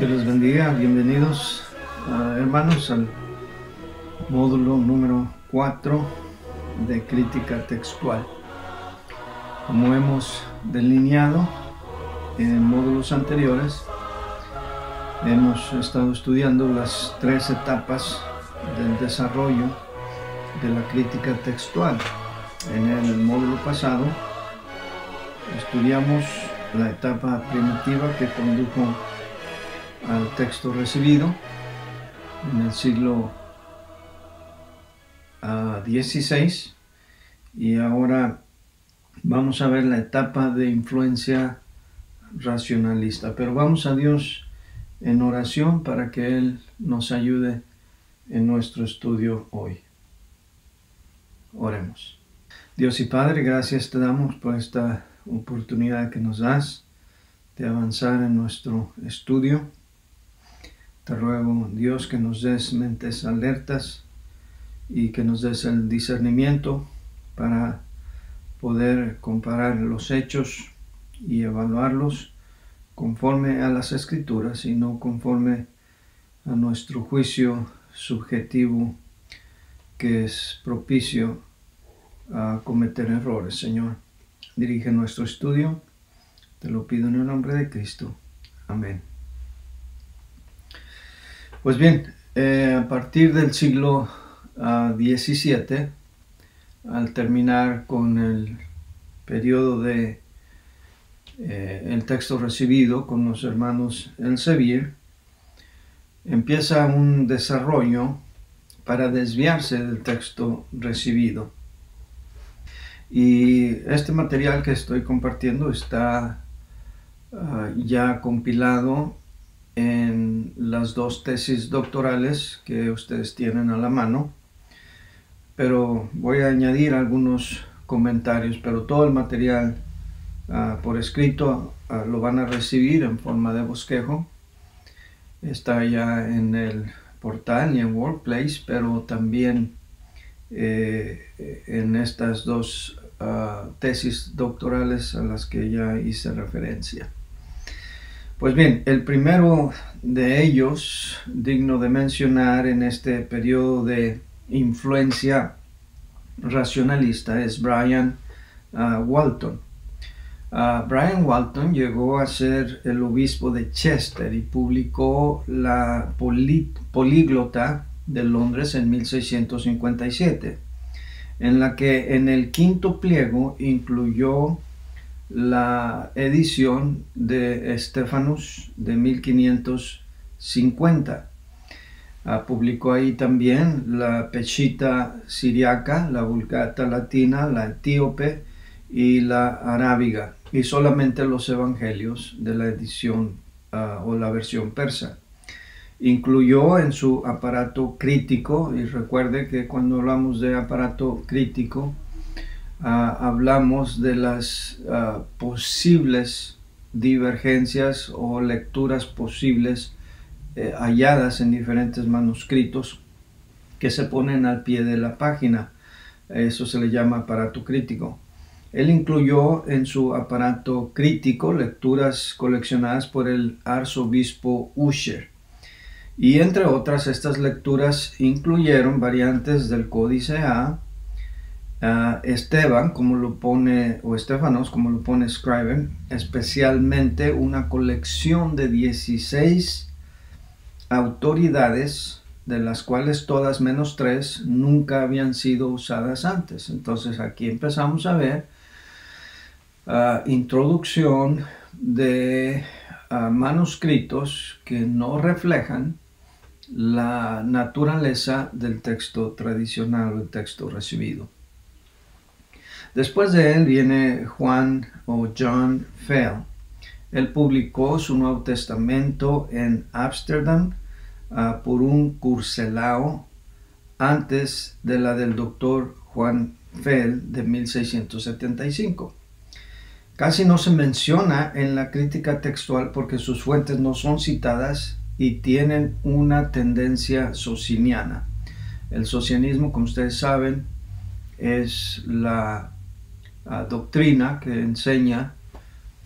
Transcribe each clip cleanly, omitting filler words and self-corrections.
Dios les bendiga, bienvenidos hermanos al módulo número 4 de crítica textual. Como hemos delineado en módulos anteriores, hemos estado estudiando las 3 etapas del desarrollo de la crítica textual. En el módulo pasado estudiamos la etapa primitiva que condujo al texto recibido en el siglo XVI, y ahora vamos a ver la etapa de influencia racionalista. Pero vamos a Dios en oración para que Él nos ayude en nuestro estudio hoy. Oremos. Dios y Padre, gracias te damos por esta oportunidad que nos das de avanzar en nuestro estudio. Te ruego, Dios, que nos des mentes alertas y que nos des el discernimiento para poder comparar los hechos y evaluarlos conforme a las Escrituras y no conforme a nuestro juicio subjetivo, que es propicio a cometer errores. Señor, dirige nuestro estudio. Te lo pido en el nombre de Cristo. Amén. Pues bien, a partir del siglo XVII, al terminar con el periodo de el texto recibido con los hermanos Elsevier, empieza un desarrollo para desviarse del texto recibido. Y este material que estoy compartiendo está ya compilado en las 2 tesis doctorales que ustedes tienen a la mano, pero voy a añadir algunos comentarios, pero todo el material por escrito lo van a recibir en forma de bosquejo. Está ya en el portal y en Workplace, pero también en estas 2 tesis doctorales a las que ya hice referencia. Pues bien, el primero de ellos, digno de mencionar en este periodo de influencia racionalista, es Brian Walton. Brian Walton llegó a ser el obispo de Chester y publicó la Políglota de Londres en 1657, en la que en el 5º pliego incluyó la edición de Stephanus de 1550. Publicó ahí también la Peshitta siriaca, la Vulgata latina, la etíope y la arábiga, y solamente los evangelios de la edición o la versión persa. Incluyó en su aparato crítico, y recuerde que cuando hablamos de aparato crítico, hablamos de las posibles divergencias o lecturas posibles halladas en diferentes manuscritos que se ponen al pie de la página. Eso se le llama aparato crítico. Él incluyó en su aparato crítico lecturas coleccionadas por el arzobispo Ussher. Y entre otras, estas lecturas incluyeron variantes del Códice A, Esteban, como lo pone, o Estefanos, como lo pone Scriven, especialmente una colección de 16 autoridades, de las cuales todas menos 3 nunca habían sido usadas antes. Entonces aquí empezamos a ver introducción de manuscritos que no reflejan la naturaleza del texto tradicional o el texto recibido. Después de él viene Juan o John Fell. Él publicó su Nuevo Testamento en Ámsterdam por un curselao antes de la del doctor Juan Fell de 1675. Casi no se menciona en la crítica textual porque sus fuentes no son citadas y tienen una tendencia sociniana. El socianismo, como ustedes saben, es la doctrina que enseña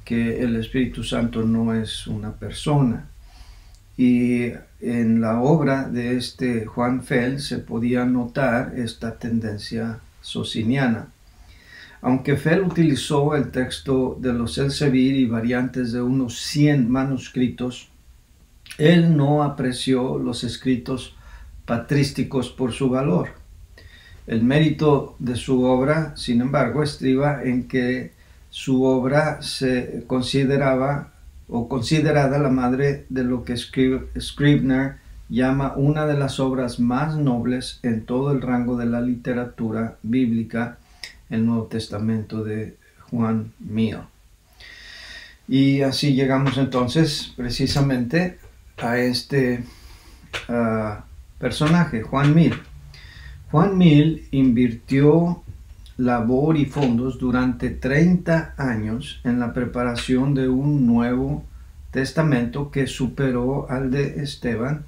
que el Espíritu Santo no es una persona. y en la obra de este Juan Fel se podía notar esta tendencia sociniana. Aunque Fel utilizó el texto de los Elsevier y variantes de unos 100 manuscritos, él no apreció los escritos patrísticos por su valor. El mérito de su obra, sin embargo, estriba en que su obra se consideraba o considerada la madre de lo que Scribner llama una de las obras más nobles en todo el rango de la literatura bíblica, el Nuevo Testamento de Juan Mill. Y así llegamos entonces precisamente a este personaje, Juan Mill. Juan Mill invirtió labor y fondos durante 30 años en la preparación de un Nuevo Testamento que superó al de Esteban,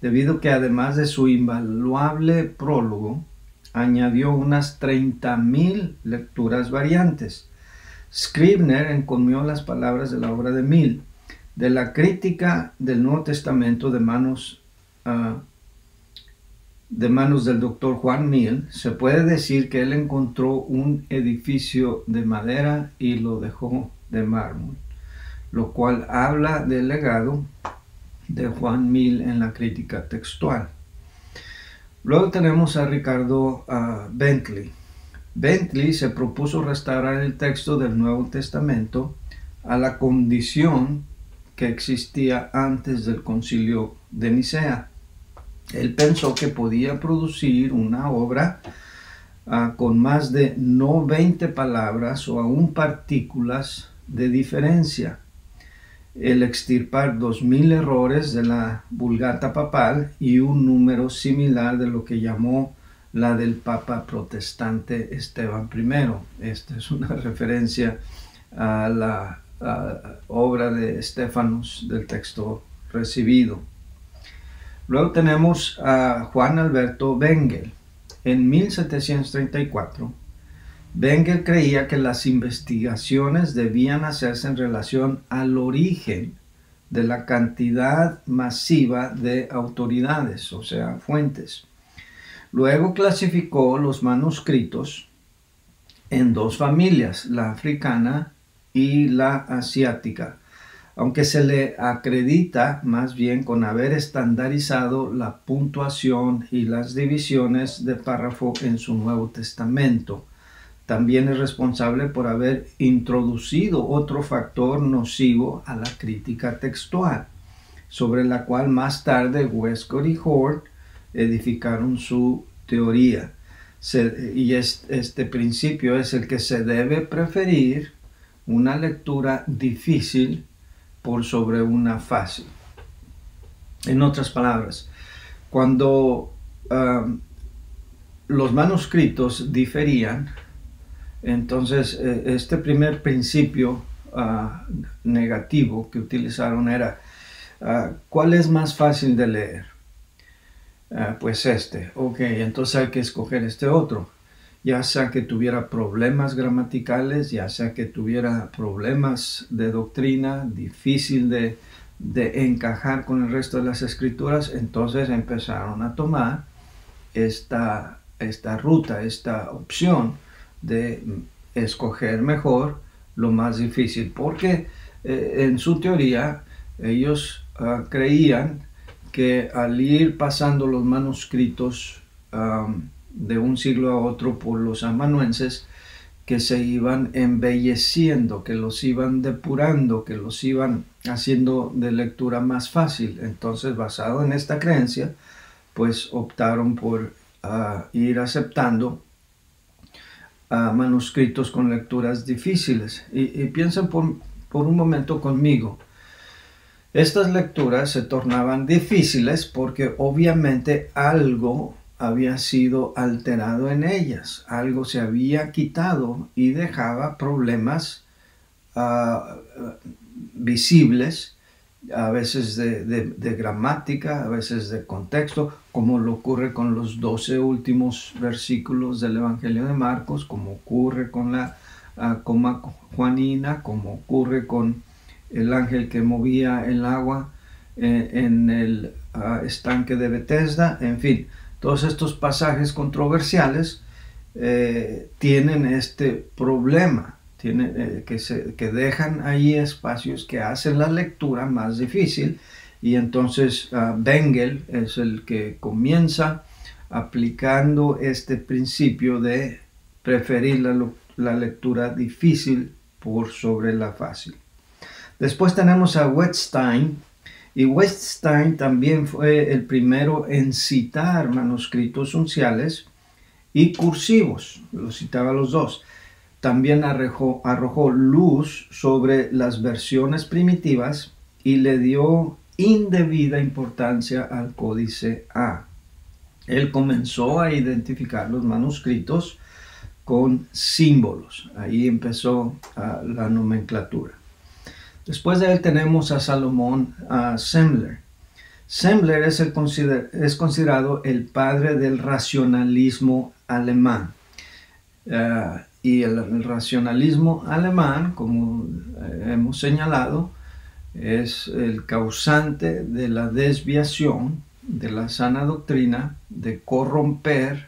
debido a que además de su invaluable prólogo, añadió unas 30,000 lecturas variantes. Scribner encomió las palabras de la obra de Mill. De la crítica del Nuevo Testamento de manos del doctor Juan Mill, se puede decir que él encontró un edificio de madera y lo dejó de mármol, lo cual habla del legado de Juan Mill en la crítica textual. Luego tenemos a Ricardo Bentley. Bentley se propuso restaurar el texto del Nuevo Testamento a la condición que existía antes del Concilio de Nicea. Él pensó que podía producir una obra con más de no 20 palabras o aún partículas de diferencia. El extirpar 2000 errores de la Vulgata papal y un número similar de lo que llamó la del Papa protestante Esteban I. Esta es una referencia a la obra de Estefanos del texto recibido. Luego tenemos a Juan Alberto Bengel. En 1734, Bengel creía que las investigaciones debían hacerse en relación al origen de la cantidad masiva de autoridades, o sea, fuentes. Luego clasificó los manuscritos en dos familias, la africana y la asiática, aunque se le acredita más bien con haber estandarizado la puntuación y las divisiones de párrafo en su Nuevo Testamento. También es responsable por haber introducido otro factor nocivo a la crítica textual, sobre la cual más tarde Westcott y Hort edificaron su teoría. Este principio es el que se debe preferir una lectura difícil por sobre una fácil. En otras palabras, cuando los manuscritos diferían, entonces este primer principio negativo que utilizaron era ¿cuál es más fácil de leer? Pues este. Ok, entonces hay que escoger este otro. Ya sea que tuviera problemas gramaticales, ya sea que tuviera problemas de doctrina, difícil de encajar con el resto de las escrituras, entonces empezaron a tomar esta ruta, esta opción de escoger mejor lo más difícil, porque en su teoría ellos creían que al ir pasando los manuscritos de un siglo a otro por los amanuenses, que se iban embelleciendo, que los iban depurando, que los iban haciendo de lectura más fácil. Entonces, basado en esta creencia, pues optaron por ir aceptando manuscritos con lecturas difíciles. Y piensen por un momento conmigo. Estas lecturas se tornaban difíciles porque obviamente algo había sido alterado en ellas, algo se había quitado y dejaba problemas visibles, a veces de gramática, a veces de contexto, como lo ocurre con los 12 últimos versículos del Evangelio de Marcos, como ocurre con la coma juanina, como ocurre con el ángel que movía el agua en el estanque de Bethesda, en fin, todos estos pasajes controversiales tienen este problema, que dejan ahí espacios que hacen la lectura más difícil, y entonces Bengel es el que comienza aplicando este principio de preferir la lectura difícil por sobre la fácil. Después tenemos a Wettstein, y Wettstein también fue el primero en citar manuscritos unciales y cursivos, los citaba los dos. También arrojó luz sobre las versiones primitivas y le dio indebida importancia al códice A. Él comenzó a identificar los manuscritos con símbolos. Ahí empezó la nomenclatura. Después de él tenemos a Salomón Semler. Semler es considerado el padre del racionalismo alemán. Y el racionalismo alemán, como hemos señalado, es el causante de la desviación de la sana doctrina, de corromper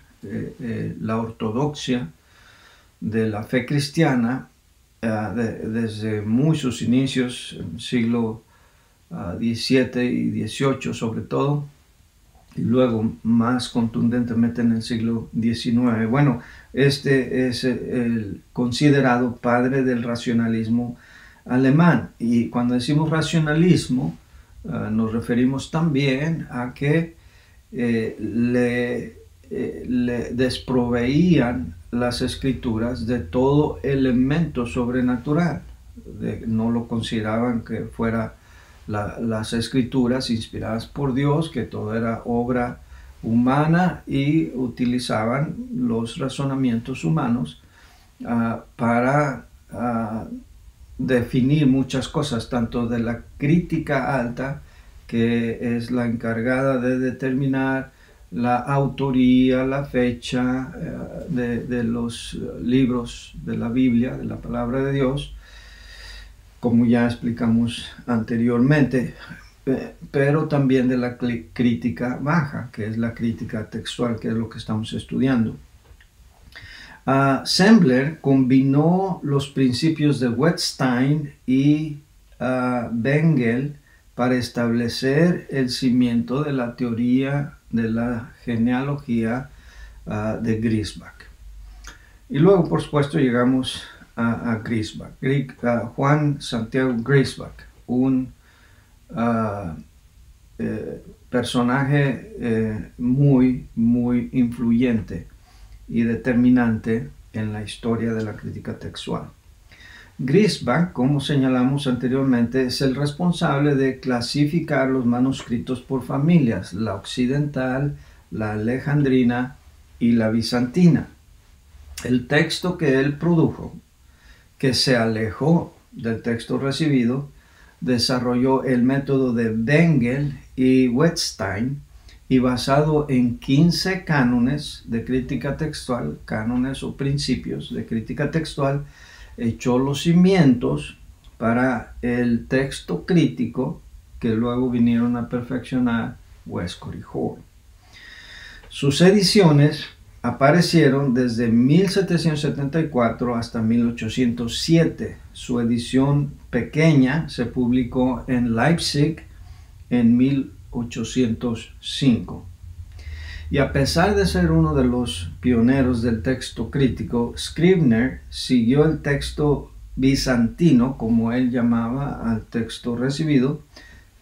la ortodoxia de la fe cristiana desde muchos inicios, en el siglo XVII y XVIII sobre todo, y luego más contundentemente en el siglo XIX. Bueno, este es el considerado padre del racionalismo alemán, y cuando decimos racionalismo nos referimos también a que le desproveían las escrituras de todo elemento sobrenatural. No lo consideraban que fuera las escrituras inspiradas por Dios, que todo era obra humana, y utilizaban los razonamientos humanos para definir muchas cosas, tanto de la crítica alta, que es la encargada de determinar la autoría, la fecha de los libros de la Biblia, de la palabra de Dios, como ya explicamos anteriormente, pero también de la crítica baja, que es la crítica textual, que es lo que estamos estudiando. Semler combinó los principios de Wettstein y Bengel para establecer el cimiento de la teoría de la genealogía de Griesbach. Y luego, por supuesto, llegamos a Griesbach, Juan Santiago Griesbach, un personaje muy influyente y determinante en la historia de la crítica textual. Griesbach, como señalamos anteriormente, es el responsable de clasificar los manuscritos por familias: la occidental, la alejandrina y la bizantina. El texto que él produjo, que se alejó del texto recibido, desarrolló el método de Bengel y Wettstein, y basado en 15 cánones de crítica textual, cánones o principios de crítica textual, echó los cimientos para el texto crítico que luego vinieron a perfeccionar Westcott y Hort. Sus ediciones aparecieron desde 1774 hasta 1807. Su edición pequeña se publicó en Leipzig en 1805. Y a pesar de ser uno de los pioneros del texto crítico, Scribner siguió el texto bizantino, como él llamaba al texto recibido,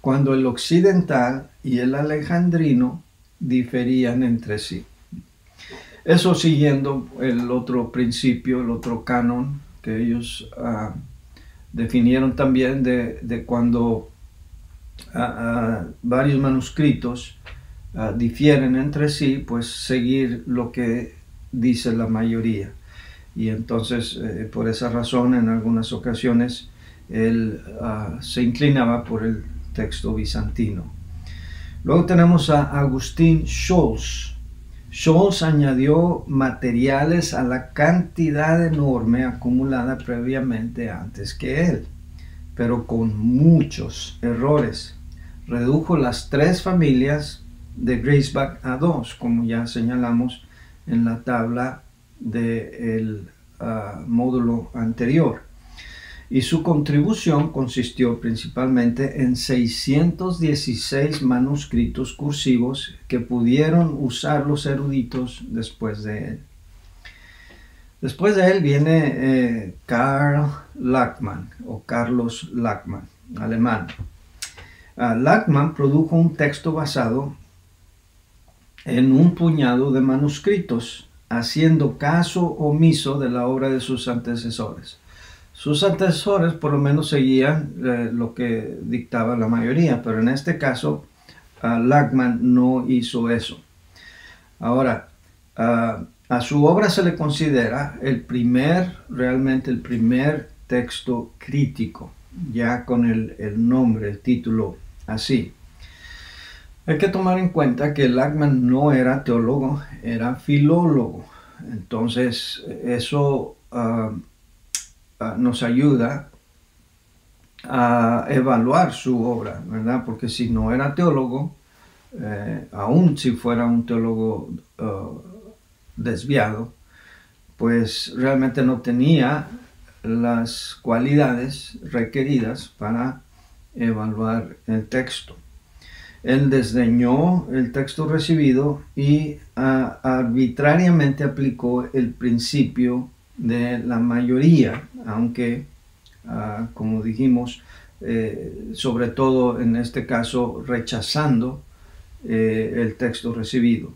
cuando el occidental y el alejandrino diferían entre sí. Eso siguiendo el otro principio, el otro canon que ellos definieron también, de cuando varios manuscritos difieren entre sí, pues seguir lo que dice la mayoría. Y entonces, por esa razón, en algunas ocasiones él se inclinaba por el texto bizantino. Luego tenemos a Agustín Scholz. Scholz añadió materiales a la cantidad enorme acumulada previamente antes que él, pero con muchos errores. redujo las tres familias de Griesbach a dos, como ya señalamos en la tabla del módulo anterior. Y su contribución consistió principalmente en 616 manuscritos cursivos que pudieron usar los eruditos después de él. Después de él viene Karl Lachmann, o Carlos Lachmann, alemán. Lachmann produjo un texto basado en un puñado de manuscritos, haciendo caso omiso de la obra de sus antecesores. Sus antecesores por lo menos seguían lo que dictaba la mayoría, pero en este caso Lachmann no hizo eso. Ahora, a su obra se le considera realmente el primer texto crítico, ya con el nombre, el título así. Hay que tomar en cuenta que Lachmann no era teólogo, era filólogo. Entonces, eso nos ayuda a evaluar su obra, ¿verdad? Porque si no era teólogo, aun si fuera un teólogo desviado, pues realmente no tenía las cualidades requeridas para evaluar el texto. Él desdeñó el texto recibido y arbitrariamente aplicó el principio de la mayoría, aunque, como dijimos, sobre todo en este caso rechazando el texto recibido.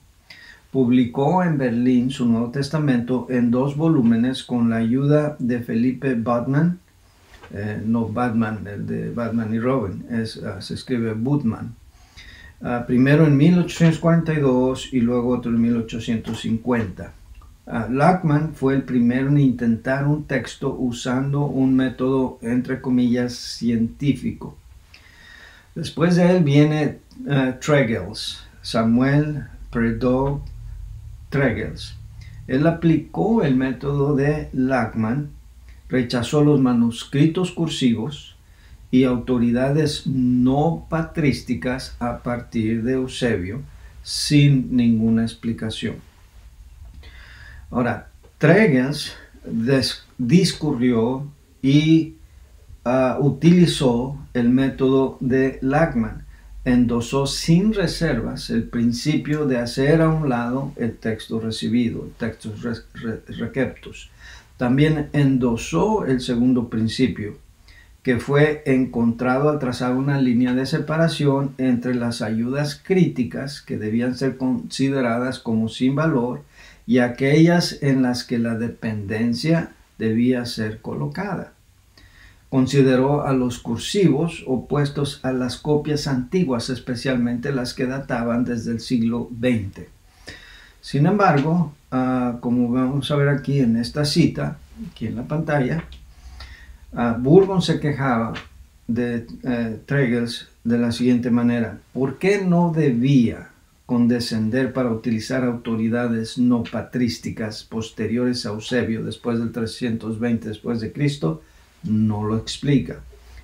Publicó en Berlín su Nuevo Testamento en 2 volúmenes con la ayuda de Felipe Budman, no Batman, el de Batman y Robin, se escribe Budman. Primero en 1842 y luego otro en 1850. Lachmann fue el primero en intentar un texto usando un método, entre comillas, científico. Después de él viene Tregelles, Samuel Prideaux Tregelles. Él aplicó el método de Lachmann, rechazó los manuscritos cursivos y autoridades no patrísticas a partir de Eusebio, sin ninguna explicación. Ahora, Tregelles discurrió y utilizó el método de Lachmann. Endosó sin reservas el principio de hacer a un lado el texto recibido, el textus receptus. También endosó el segundo principio, que fue encontrado al trazar una línea de separación entre las ayudas críticas que debían ser consideradas como sin valor y aquellas en las que la dependencia debía ser colocada. Consideró a los cursivos opuestos a las copias antiguas, especialmente las que databan desde el siglo XX. Sin embargo, como vamos a ver aquí en esta cita, aquí en la pantalla, Burgon se quejaba de Tregelles de la siguiente manera: ¿por qué no debía condescender para utilizar autoridades no patrísticas posteriores a Eusebio después del 320 después de Cristo? No lo explica.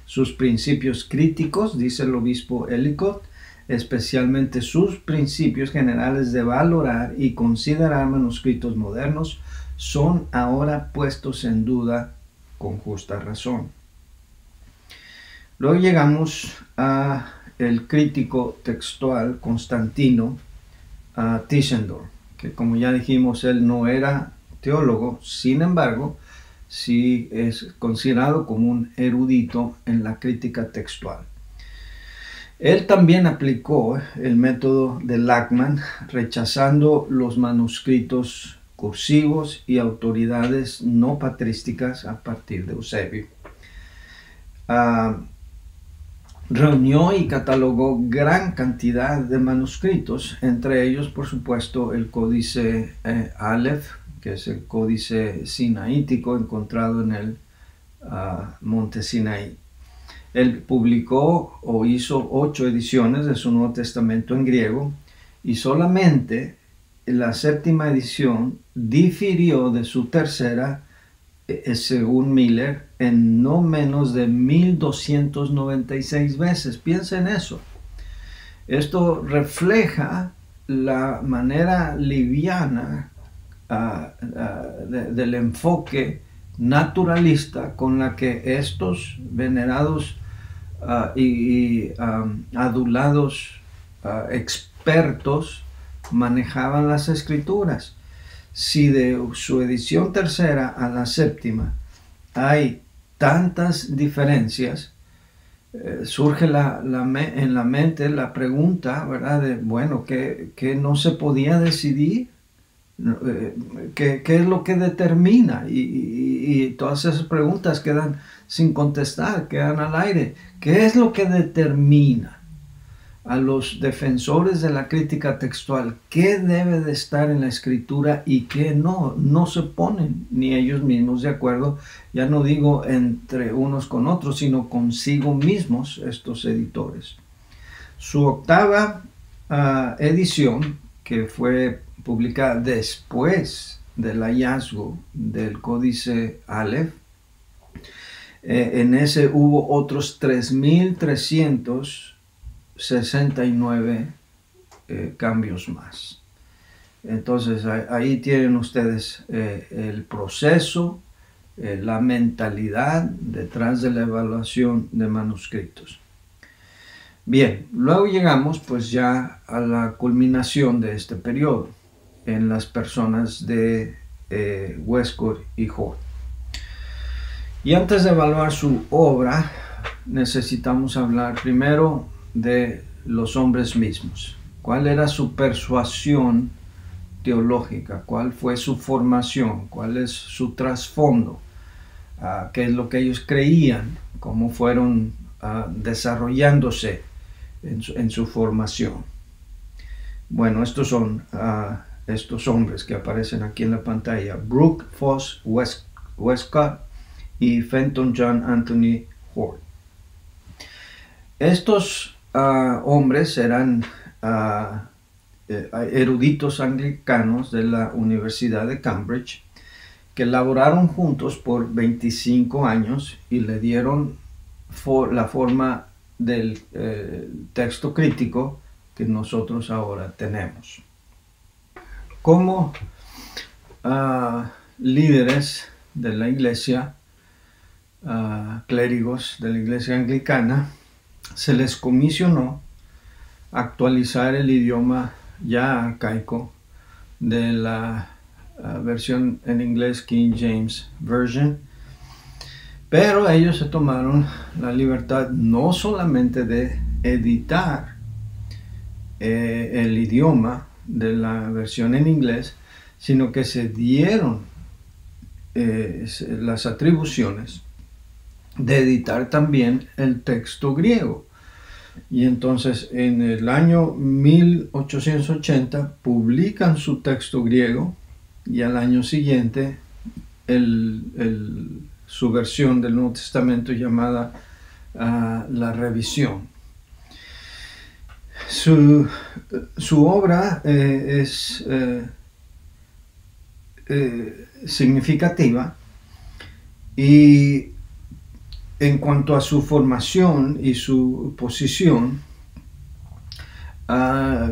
Sus principios críticos, dice el obispo Ellicott, especialmente sus principios generales de valorar y considerar manuscritos modernos, son ahora puestos en duda con justa razón. Luego llegamos a el crítico textual Constantino Tischendorf, que como ya dijimos, él no era teólogo, sin embargo, sí es considerado como un erudito en la crítica textual. Él también aplicó el método de Lachmann, rechazando los manuscritos cursivos y autoridades no patrísticas a partir de Eusebio. Reunió y catalogó gran cantidad de manuscritos, entre ellos, por supuesto, el Códice Aleph, que es el códice sinaítico encontrado en el monte Sinaí. Él publicó o hizo 8 ediciones de su Nuevo Testamento en griego, y solamente la 7ª edición difirió de su tercera, según Miller, en no menos de 1296 veces. Piensa en eso. Esto refleja la manera liviana del enfoque naturalista con la que estos venerados y adulados expertos manejaban las escrituras. Si de su edición tercera a la séptima hay tantas diferencias, surge en la mente la pregunta, ¿verdad? De, bueno, ¿qué no se podía decidir? ¿Qué es lo que determina? Y todas esas preguntas quedan sin contestar, quedan al aire. ¿Qué es lo que determina a los defensores de la crítica textual qué debe de estar en la escritura y qué no? No se ponen ni ellos mismos de acuerdo, ya no digo entre unos con otros, sino consigo mismos estos editores. Su octava edición, que fue publicada después del hallazgo del códice Aleph, en ese hubo otros 3.369 cambios más. Entonces ahí tienen ustedes el proceso, la mentalidad detrás de la evaluación de manuscritos. Bien, luego llegamos pues ya a la culminación de este periodo en las personas de Westcott y Hort. Y antes de evaluar su obra, necesitamos hablar primero de los hombres mismos. ¿Cuál era su persuasión teológica? ¿Cuál fue su formación? ¿Cuál es su trasfondo? ¿Qué es lo que ellos creían? ¿Cómo fueron desarrollándose en su formación? Bueno, estos son estos hombres que aparecen aquí en la pantalla: Brooke Foss Westcott y Fenton John Anthony Hort. Estos hombres eran eruditos anglicanos de la Universidad de Cambridge que laboraron juntos por 25 años y le dieron la forma del texto crítico que nosotros ahora tenemos. Como líderes de la iglesia, clérigos de la iglesia anglicana, se les comisionó actualizar el idioma ya arcaico de la versión en inglés King James Version, pero ellos se tomaron la libertad no solamente de editar el idioma de la versión en inglés, sino que se dieron las atribuciones de editar también el texto griego. Y entonces en el año 1880 publican su texto griego y al año siguiente su versión del Nuevo Testamento llamada La Revisión. Su obra es significativa, y en cuanto a su formación y su posición,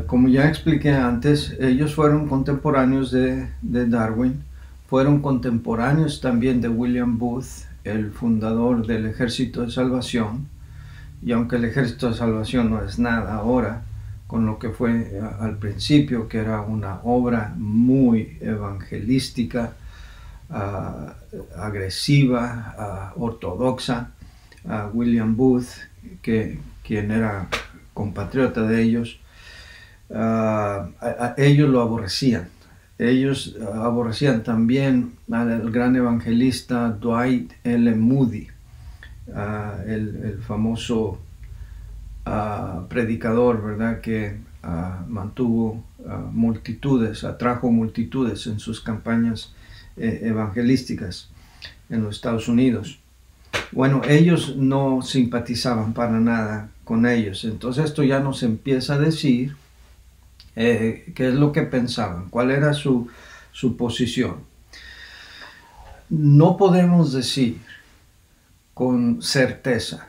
como ya expliqué antes, ellos fueron contemporáneos de Darwin, fueron contemporáneos también de William Booth, el fundador del Ejército de Salvación, y aunque el Ejército de Salvación no es nada ahora con lo que fue al principio, que era una obra muy evangelística, agresiva, ortodoxa, William Booth, quien era compatriota de ellos, ellos lo aborrecían. Ellos aborrecían también al gran evangelista Dwight L. Moody, el famoso predicador, ¿verdad?, que mantuvo multitudes, atrajo multitudes en sus campañas evangelísticas en los Estados Unidos. Bueno, ellos no simpatizaban para nada con ellos. Entonces esto ya nos empieza a decir qué es lo que pensaban, cuál era su posición. No podemos decir con certeza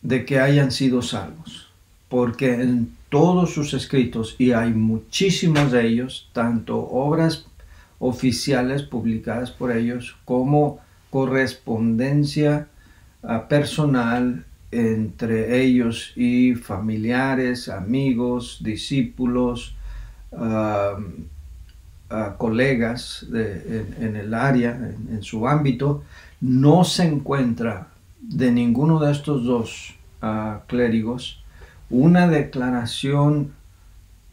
de que hayan sido salvos. porque en todos sus escritos, y hay muchísimos de ellos, tanto obras oficiales publicadas por ellos como correspondencia personal entre ellos y familiares, amigos, discípulos, colegas en el área, en su ámbito, no se encuentra de ninguno de estos dos clérigos una declaración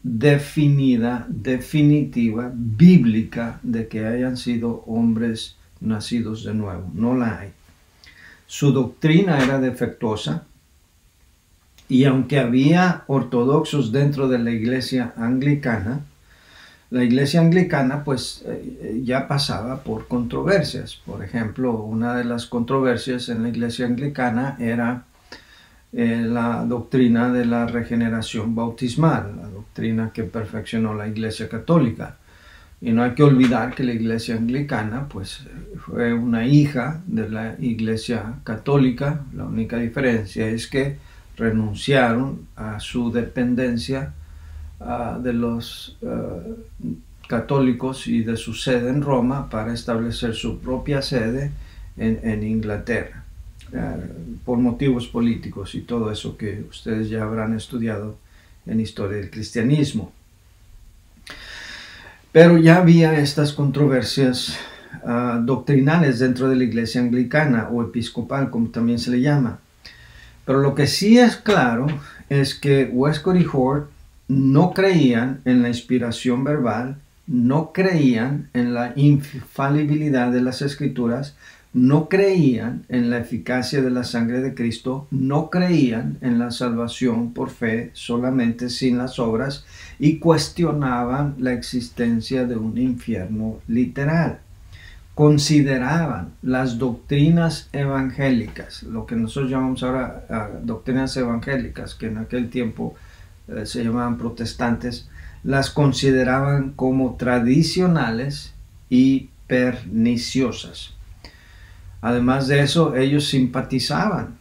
definida, definitiva, bíblica, de que hayan sido hombres nacidos de nuevo. No la hay. Su doctrina era defectuosa, y aunque había ortodoxos dentro de la iglesia anglicana pues ya pasaba por controversias. Por ejemplo, una de las controversias en la iglesia anglicana era la doctrina de la regeneración bautismal, la doctrina que perfeccionó la iglesia católica. Y no hay que olvidar que la iglesia anglicana pues fue una hija de la iglesia católica. La única diferencia es que renunciaron a su dependencia de los católicos y de su sede en Roma para establecer su propia sede en Inglaterra, por motivos políticos y todo eso que ustedes ya habrán estudiado en historia del cristianismo. Pero ya había estas controversias doctrinales dentro de la iglesia anglicana o episcopal, como también se le llama. Pero lo que sí es claro es que Westcott y Hort no creían en la inspiración verbal, no creían en la infalibilidad de las escrituras, no creían en la eficacia de la sangre de Cristo, no creían en la salvación por fe solamente sin las obras, y cuestionaban la existencia de un infierno literal. Consideraban las doctrinas evangélicas, lo que nosotros llamamos ahora doctrinas evangélicas, que en aquel tiempo se llamaban protestantes, las consideraban como tradicionales y perniciosas. Además de eso, ellos simpatizaban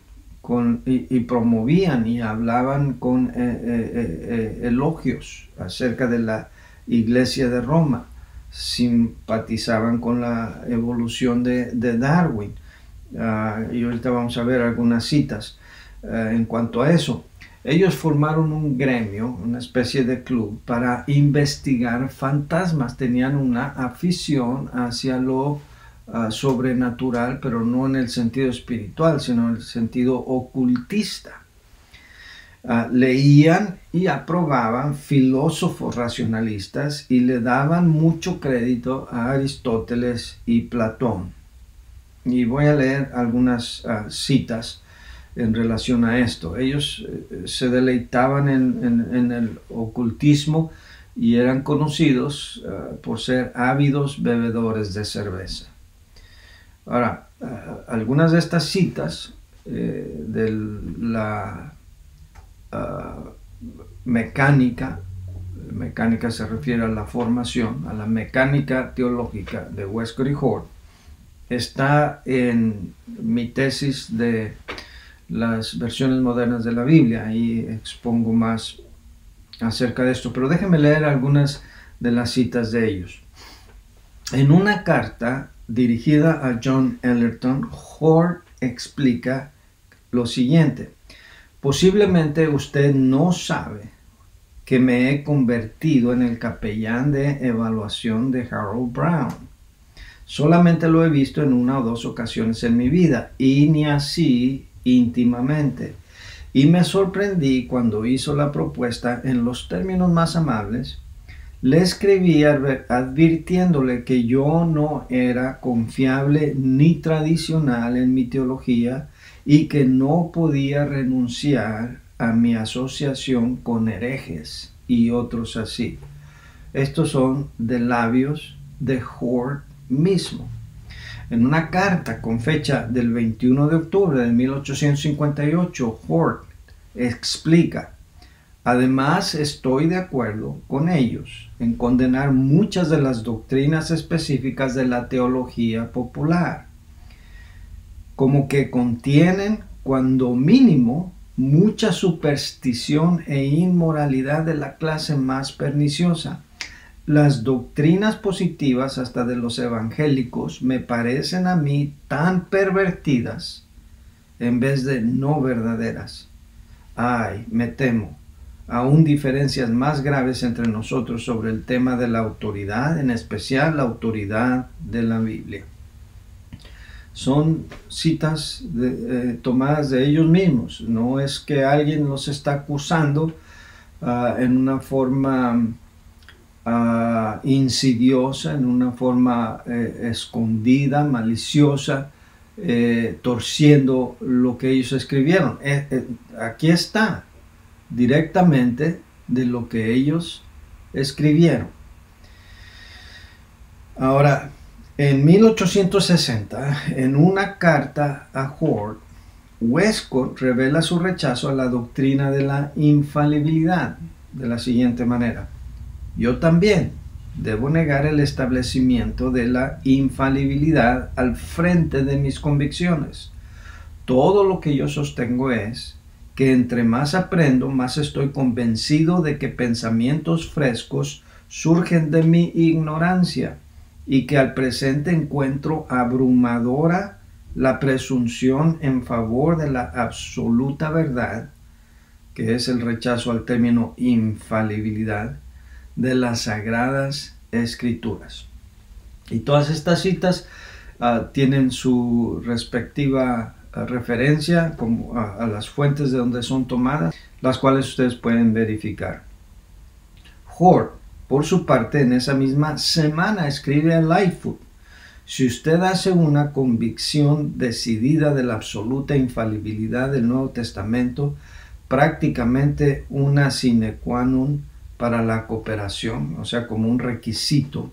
y promovían y hablaban con elogios acerca de la iglesia de Roma. Simpatizaban con la evolución de Darwin. Y ahorita vamos a ver algunas citas en cuanto a eso. Ellos formaron un gremio, una especie de club, para investigar fantasmas. Tenían una afición hacia lo sobrenatural, pero no en el sentido espiritual, sino en el sentido ocultista. Leían y aprobaban filósofos racionalistas y le daban mucho crédito a Aristóteles y Platón. Y voy a leer algunas citas en relación a esto. Ellos se deleitaban en el ocultismo y eran conocidos por ser ávidos bebedores de cerveza. Ahora, algunas de estas citas de la mecánica se refiere a la formación, a la mecánica teológica de Westcott y Hort, está en mi tesis de las versiones modernas de la Biblia. Ahí expongo más acerca de esto, pero déjenme leer algunas de las citas de ellos. En una carta dirigida a John Ellerton, Hort explica lo siguiente: posiblemente usted no sabe que me he convertido en el capellán de evaluación de Harold Brown. Solamente lo he visto en una o dos ocasiones en mi vida, y ni así íntimamente. Y me sorprendí cuando hizo la propuesta en los términos más amables. Le escribí advirtiéndole que yo no era confiable ni tradicional en mi teología y que no podía renunciar a mi asociación con herejes y otros así. Estos son de labios de Hort mismo. En una carta con fecha del 21 de octubre de 1858, Hort explica: además, estoy de acuerdo con ellos en condenar muchas de las doctrinas específicas de la teología popular, como que contienen, cuando mínimo, mucha superstición e inmoralidad de la clase más perniciosa. Las doctrinas positivas, hasta de los evangélicos, me parecen a mí tan pervertidas en vez de no verdaderas. Ay, me temo, aún diferencias más graves entre nosotros sobre el tema de la autoridad, en especial la autoridad de la Biblia. Son citas tomadas de ellos mismos. No es que alguien los está acusando en una forma insidiosa, en una forma escondida, maliciosa, torciendo lo que ellos escribieron. Aquí está, directamente de lo que ellos escribieron. Ahora, en 1860, en una carta a Hort, Westcott revela su rechazo a la doctrina de la infalibilidad de la siguiente manera: yo también debo negar el establecimiento de la infalibilidad al frente de mis convicciones. Todo lo que yo sostengo es que entre más aprendo, más estoy convencido de que pensamientos frescos surgen de mi ignorancia y que al presente encuentro abrumadora la presunción en favor de la absoluta verdad, que es el rechazo al término infalibilidad, de las Sagradas Escrituras. Y todas estas citas tienen su respectiva referencia como a las fuentes de donde son tomadas, las cuales ustedes pueden verificar. Hort, por su parte, en esa misma semana escribe a Lightfoot: si usted hace una convicción decidida de la absoluta infalibilidad del Nuevo Testamento, prácticamente una sine qua non para la cooperación, o sea, como un requisito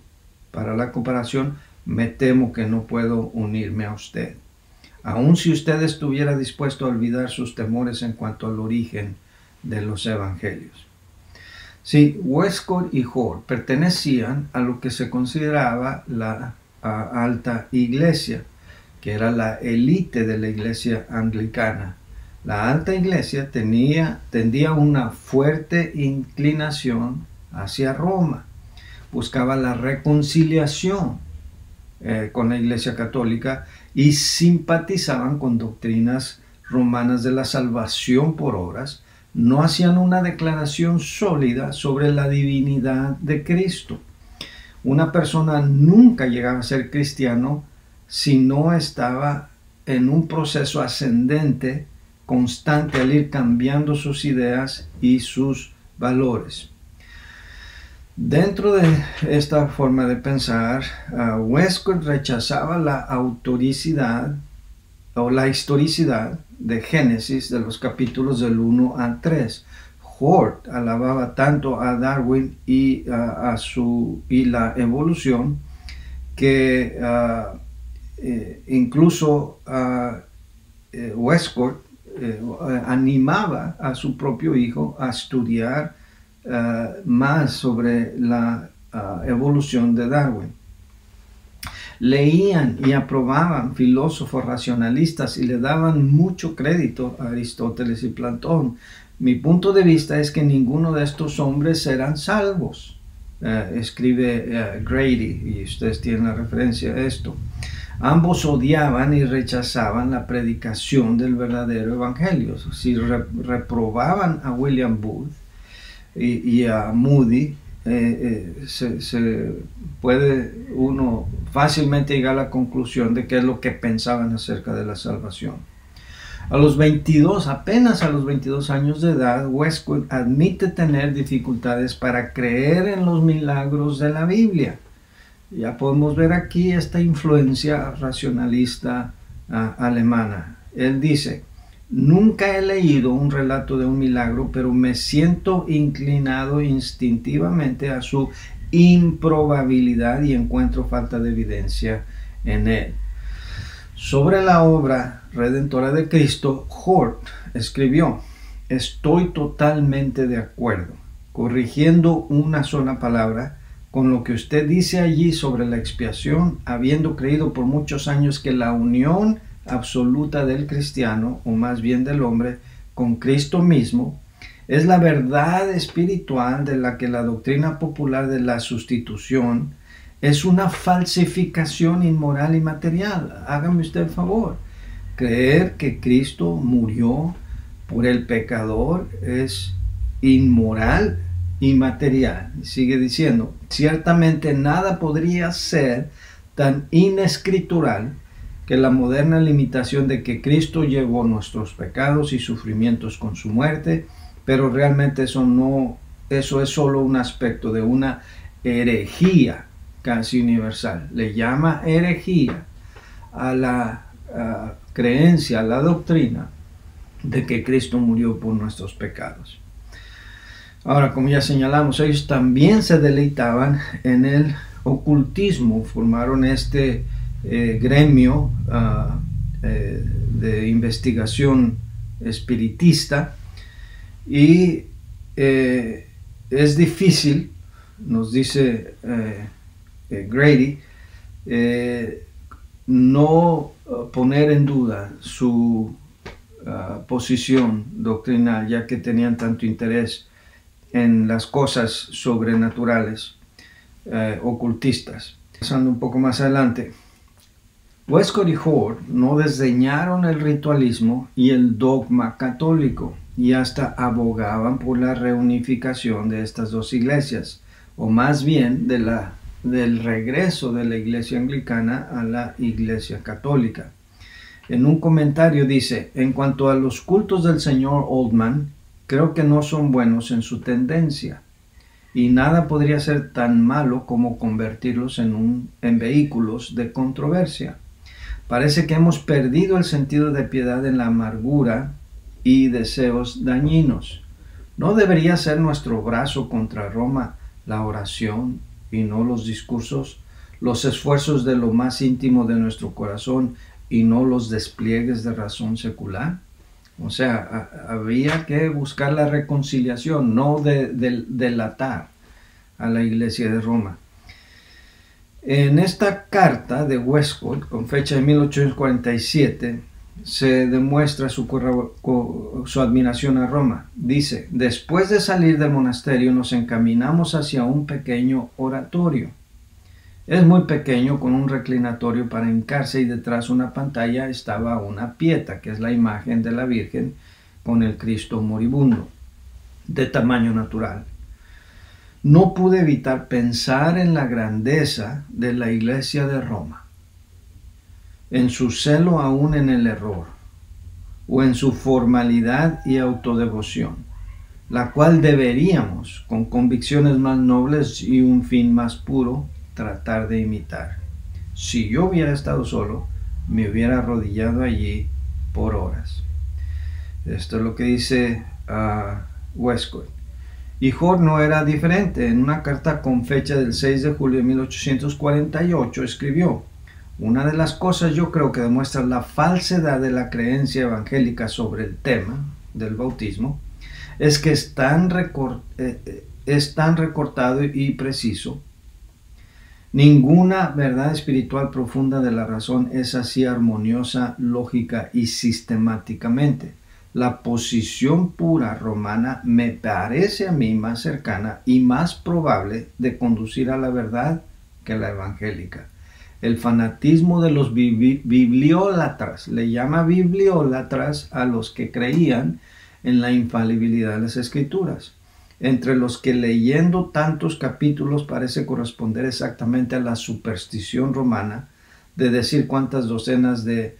para la cooperación, me temo que no puedo unirme a usted, aun si usted estuviera dispuesto a olvidar sus temores en cuanto al origen de los evangelios. Sí, Westcott y Hort pertenecían a lo que se consideraba la alta iglesia, que era la élite de la iglesia anglicana. La alta iglesia tendía una fuerte inclinación hacia Roma. Buscaba la reconciliación con la iglesia católica y simpatizaban con doctrinas romanas de la salvación por obras. No hacían una declaración sólida sobre la divinidad de Cristo. Una persona nunca llegaba a ser cristiano si no estaba en un proceso ascendente constante al ir cambiando sus ideas y sus valores. Dentro de esta forma de pensar, Westcott rechazaba la autoricidad o la historicidad de Génesis, de los capítulos del 1 al 3. Hort alababa tanto a Darwin y la evolución que incluso Westcott animaba a su propio hijo a estudiar más sobre la evolución de Darwin. Leían y aprobaban filósofos racionalistas y le daban mucho crédito a Aristóteles y Platón. Mi punto de vista es que ninguno de estos hombres eran salvos, escribe Grady, y ustedes tienen la referencia a esto. Ambos odiaban y rechazaban la predicación del verdadero evangelio. Si reprobaban a William Booth y a Moody, se puede uno fácilmente llegar a la conclusión de qué es lo que pensaban acerca de la salvación. Apenas a los 22 años de edad, Westcott admite tener dificultades para creer en los milagros de la Biblia. Ya podemos ver aquí esta influencia racionalista alemana. Él dice: nunca he leído un relato de un milagro, pero me siento inclinado instintivamente a su improbabilidad y encuentro falta de evidencia en él. Sobre la obra redentora de Cristo, Hort escribió: estoy totalmente de acuerdo, corrigiendo una sola palabra, con lo que usted dice allí sobre la expiación, habiendo creído por muchos años que la unión absoluta del cristiano, o más bien del hombre, con Cristo mismo es la verdad espiritual de la que la doctrina popular de la sustitución es una falsificación inmoral y material. Hágame usted el favor. Creer que Cristo murió por el pecador es inmoral y material. Y sigue diciendo, ciertamente nada podría ser tan inescritural que la moderna limitación de que Cristo llevó nuestros pecados y sufrimientos con su muerte, pero realmente eso es solo un aspecto de una herejía casi universal. Le llama herejía a la creencia, a la doctrina de que Cristo murió por nuestros pecados. Ahora, como ya señalamos, ellos también se deleitaban en el ocultismo, formaron este gremio de investigación espiritista, y es difícil, nos dice Grady, no poner en duda su posición doctrinal, ya que tenían tanto interés en las cosas sobrenaturales, ocultistas. Pasando un poco más adelante, Westcott y Hoare no desdeñaron el ritualismo y el dogma católico, y hasta abogaban por la reunificación de estas dos iglesias, o más bien del regreso de la iglesia anglicana a la iglesia católica. En un comentario dice, en cuanto a los cultos del señor Oldman, creo que no son buenos en su tendencia, y nada podría ser tan malo como convertirlos en vehículos de controversia. Parece que hemos perdido el sentido de piedad en la amargura y deseos dañinos. ¿No debería ser nuestro brazo contra Roma la oración y no los discursos, los esfuerzos de lo más íntimo de nuestro corazón y no los despliegues de razón secular? O sea, había que buscar la reconciliación, no delatar a la iglesia de Roma. En esta carta de Westcott, con fecha de 1847, se demuestra su admiración a Roma. Dice, después de salir del monasterio nos encaminamos hacia un pequeño oratorio. Es muy pequeño, con un reclinatorio para hincarse, y detrás de una pantalla estaba una pieta, que es la imagen de la Virgen con el Cristo moribundo, de tamaño natural. No pude evitar pensar en la grandeza de la iglesia de Roma, en su celo aún en el error, o en su formalidad y autodevoción, la cual deberíamos, con convicciones más nobles y un fin más puro, tratar de imitar. Si yo hubiera estado solo, me hubiera arrodillado allí por horas. Esto es lo que dice Westcott. Y Hoare no era diferente. En una carta con fecha del 6 de julio de 1848 escribió, una de las cosas yo creo que demuestra la falsedad de la creencia evangélica sobre el tema del bautismo es que es tan recortado y preciso. Ninguna verdad espiritual profunda de la razón es así armoniosa, lógica y sistemáticamente. La posición pura romana me parece a mí más cercana y más probable de conducir a la verdad que la evangélica. El fanatismo de los bibliólatras, le llama bibliólatras a los que creían en la infalibilidad de las escrituras, entre los que leyendo tantos capítulos parece corresponder exactamente a la superstición romana de decir cuántas docenas de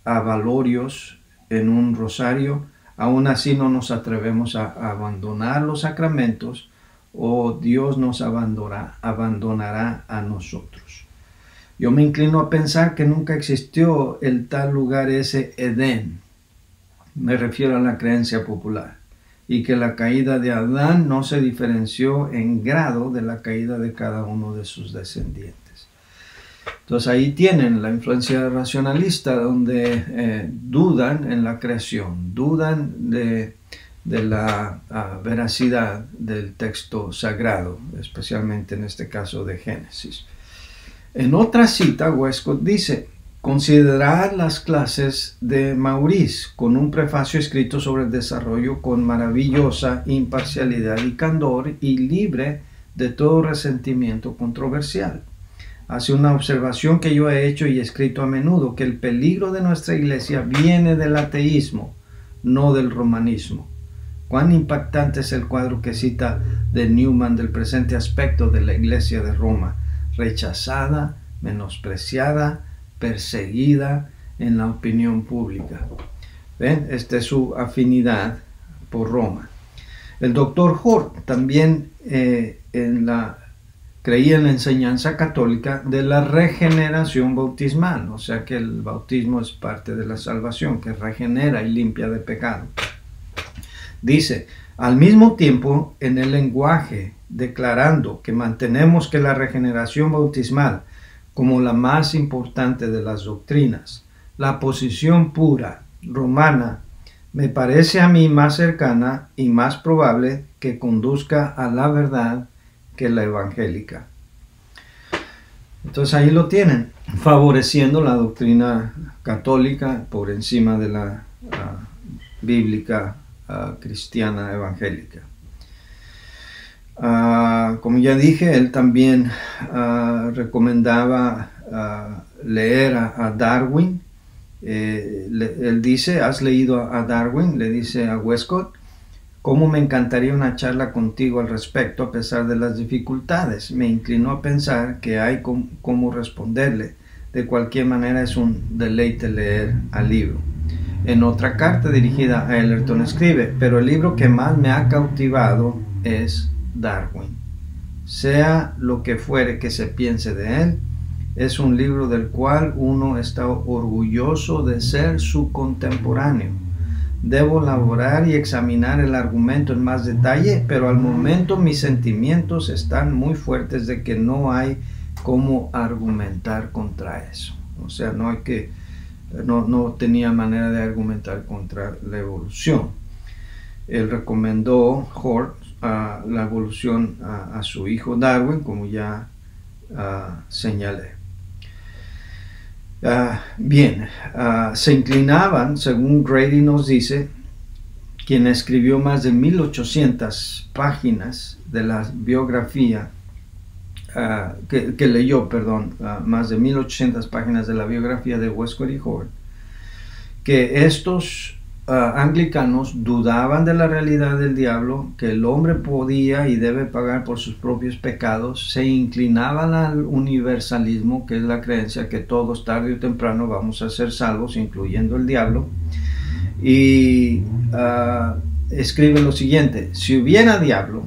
avalorios en un rosario. Aún así no nos atrevemos a abandonar los sacramentos, o Dios nos abandonará a nosotros. Yo me inclino a pensar que nunca existió el tal lugar, ese Edén. Me refiero a la creencia popular, y que la caída de Adán no se diferenció en grado de la caída de cada uno de sus descendientes. Entonces ahí tienen la influencia racionalista, donde dudan en la creación, dudan de la veracidad del texto sagrado, especialmente en este caso de Génesis. En otra cita, Westcott dice, Considerar las clases de Maurice, con un prefacio escrito sobre el desarrollo con maravillosa imparcialidad y candor y libre de todo resentimiento controversial. Hace una observación que yo he hecho y escrito a menudo, que el peligro de nuestra iglesia viene del ateísmo, no del romanismo. Cuán impactante es el cuadro que cita de Newman del presente aspecto de la iglesia de Roma, rechazada, menospreciada, perseguida en la opinión pública. ¿Ven? Esta es su afinidad por Roma. El doctor Hort también creía en la enseñanza católica de la regeneración bautismal, o sea que el bautismo es parte de la salvación, que regenera y limpia de pecado. Dice, al mismo tiempo, en el lenguaje, declarando que mantenemos que la regeneración bautismal como la más importante de las doctrinas, la posición pura romana me parece a mí más cercana y más probable que conduzca a la verdad que la evangélica. Entonces ahí lo tienen, favoreciendo la doctrina católica por encima de la bíblica cristiana evangélica. Como ya dije, él también recomendaba leer a Darwin. Él dice, ¿has leído a Darwin? Le dice a Westcott, ¿cómo me encantaría una charla contigo al respecto a pesar de las dificultades? Me inclinó a pensar que hay cómo responderle. De cualquier manera es un deleite leer al libro. En otra carta dirigida a Ellerton escribe, pero el libro que más me ha cautivado es Darwin. Sea lo que fuere que se piense de él, es un libro del cual uno está orgulloso de ser su contemporáneo. Debo elaborar y examinar el argumento en más detalle, pero al momento mis sentimientos están muy fuertes de que no hay cómo argumentar contra eso. O sea, no tenía manera de argumentar contra la evolución. Él recomendó Hort la evolución a su hijo Darwin, como ya señalé. Se inclinaban, según Grady nos dice, quien escribió más de 1800 páginas de la biografía, que leyó, más de 1800 páginas de la biografía de Westcott y Hort, que estos anglicanos dudaban de la realidad del diablo, que el hombre podía y debe pagar por sus propios pecados, se inclinaban al universalismo, que es la creencia que todos tarde o temprano vamos a ser salvos, incluyendo el diablo, y escribe lo siguiente: si hubiera diablo,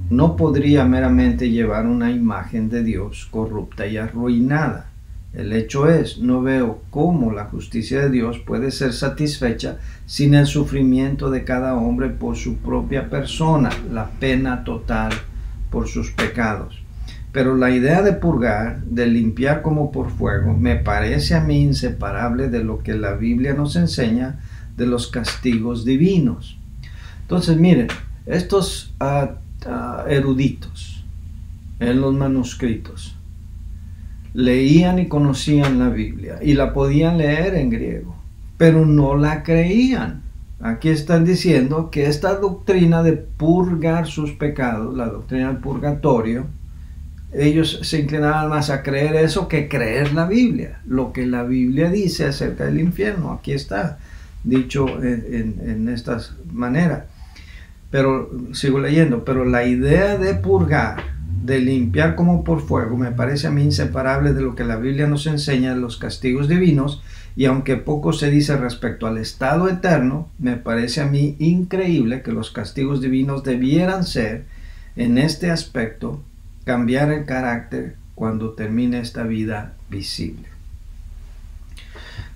no podría meramente llevar una imagen de Dios corrupta y arruinada. El hecho es, no veo cómo la justicia de Dios puede ser satisfecha sin el sufrimiento de cada hombre por su propia persona, la pena total por sus pecados. Pero la idea de purgar, de limpiar como por fuego, me parece a mí inseparable de lo que la Biblia nos enseña de los castigos divinos. Entonces, miren, estos eruditos en los manuscritos leían y conocían la Biblia y la podían leer en griego, pero no la creían. Aquí están diciendo que esta doctrina de purgar sus pecados, la doctrina del purgatorio, ellos se inclinaban más a creer eso que creer la Biblia. Lo que la Biblia dice acerca del infierno, aquí está dicho en esta manera. Pero sigo leyendo, pero la idea de purgar, de limpiar como por fuego, me parece a mí inseparable de lo que la Biblia nos enseña de los castigos divinos, y aunque poco se dice respecto al estado eterno, me parece a mí increíble que los castigos divinos debieran ser, en este aspecto, cambiar el carácter cuando termine esta vida visible.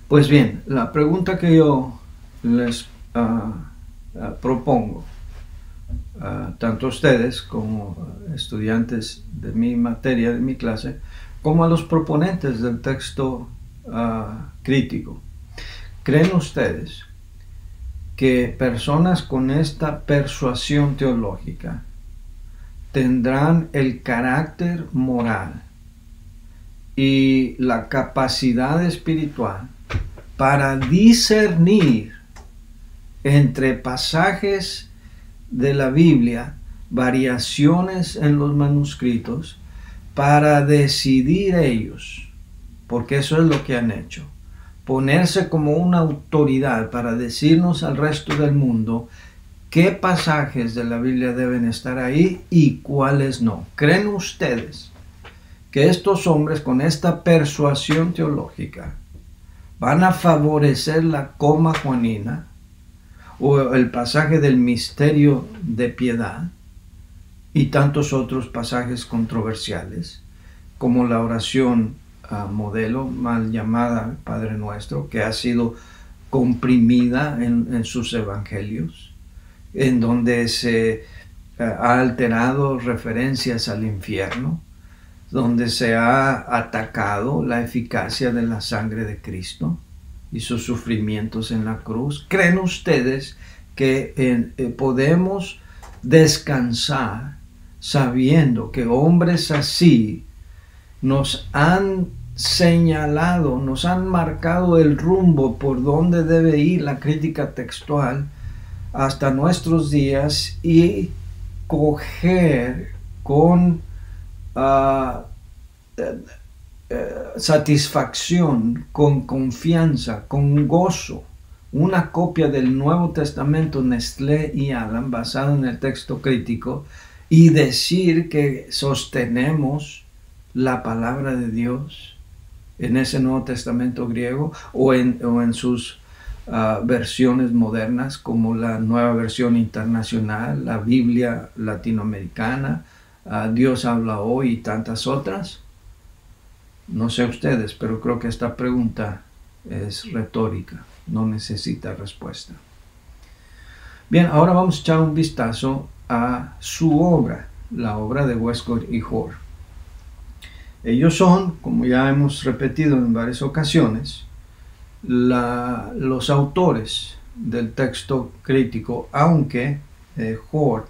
Pues bien, la pregunta que yo les propongo, tanto a ustedes como estudiantes de mi materia, de mi clase, como a los proponentes del texto crítico. ¿Creen ustedes que personas con esta persuasión teológica tendrán el carácter moral y la capacidad espiritual para discernir entre pasajes de la Biblia, variaciones en los manuscritos, para decidir ellos, porque eso es lo que han hecho, ponerse como una autoridad para decirnos al resto del mundo qué pasajes de la Biblia deben estar ahí y cuáles no. ¿Creen ustedes que estos hombres con esta persuasión teológica van a favorecer la coma juanina o el pasaje del misterio de piedad y tantos otros pasajes controversiales, como la oración modelo, mal llamada Padre Nuestro, que ha sido comprimida en sus evangelios, en donde se ha alterado referencias al infierno, donde se ha atacado la eficacia de la sangre de Cristo y sus sufrimientos en la cruz? ¿Creen ustedes que podemos descansar sabiendo que hombres así nos han señalado, nos han marcado el rumbo por donde debe ir la crítica textual hasta nuestros días, y coger con satisfacción, con confianza, con gozo, una copia del Nuevo Testamento Nestlé y Aland basado en el texto crítico, y decir que sostenemos la palabra de Dios en ese Nuevo Testamento griego o en sus versiones modernas, como la Nueva Versión Internacional, la Biblia latinoamericana, Dios habla hoy y tantas otras? No sé ustedes, pero creo que esta pregunta es retórica, no necesita respuesta. Bien, ahora vamos a echar un vistazo a su obra, la obra de Westcott y Hort. Ellos son, como ya hemos repetido en varias ocasiones, los autores del texto crítico, aunque Hort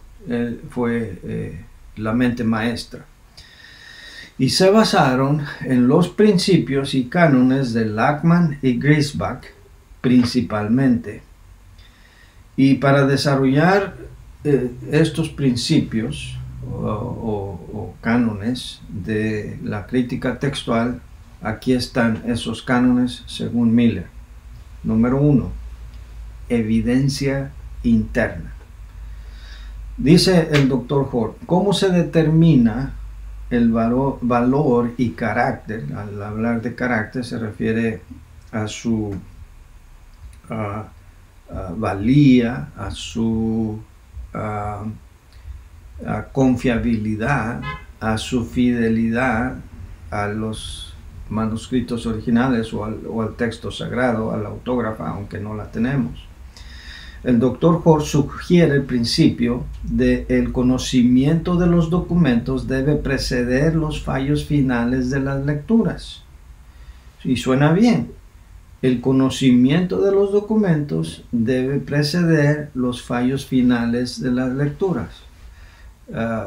fue la mente maestra. Y se basaron en los principios y cánones de Lachmann y Griesbach principalmente. Y para desarrollar estos principios o cánones de la crítica textual, aquí están esos cánones según Miller. Número 1, evidencia interna. Dice el Dr. Hort, ¿cómo se determina el valor y carácter? Al hablar de carácter se refiere a su valía, a su confiabilidad, a su fidelidad a los manuscritos originales o al texto sagrado, a la autógrafa, aunque no la tenemos. El Dr. Hort sugiere el principio de el conocimiento de los documentos debe preceder los fallos finales de las lecturas. Y suena bien. El conocimiento de los documentos debe preceder los fallos finales de las lecturas.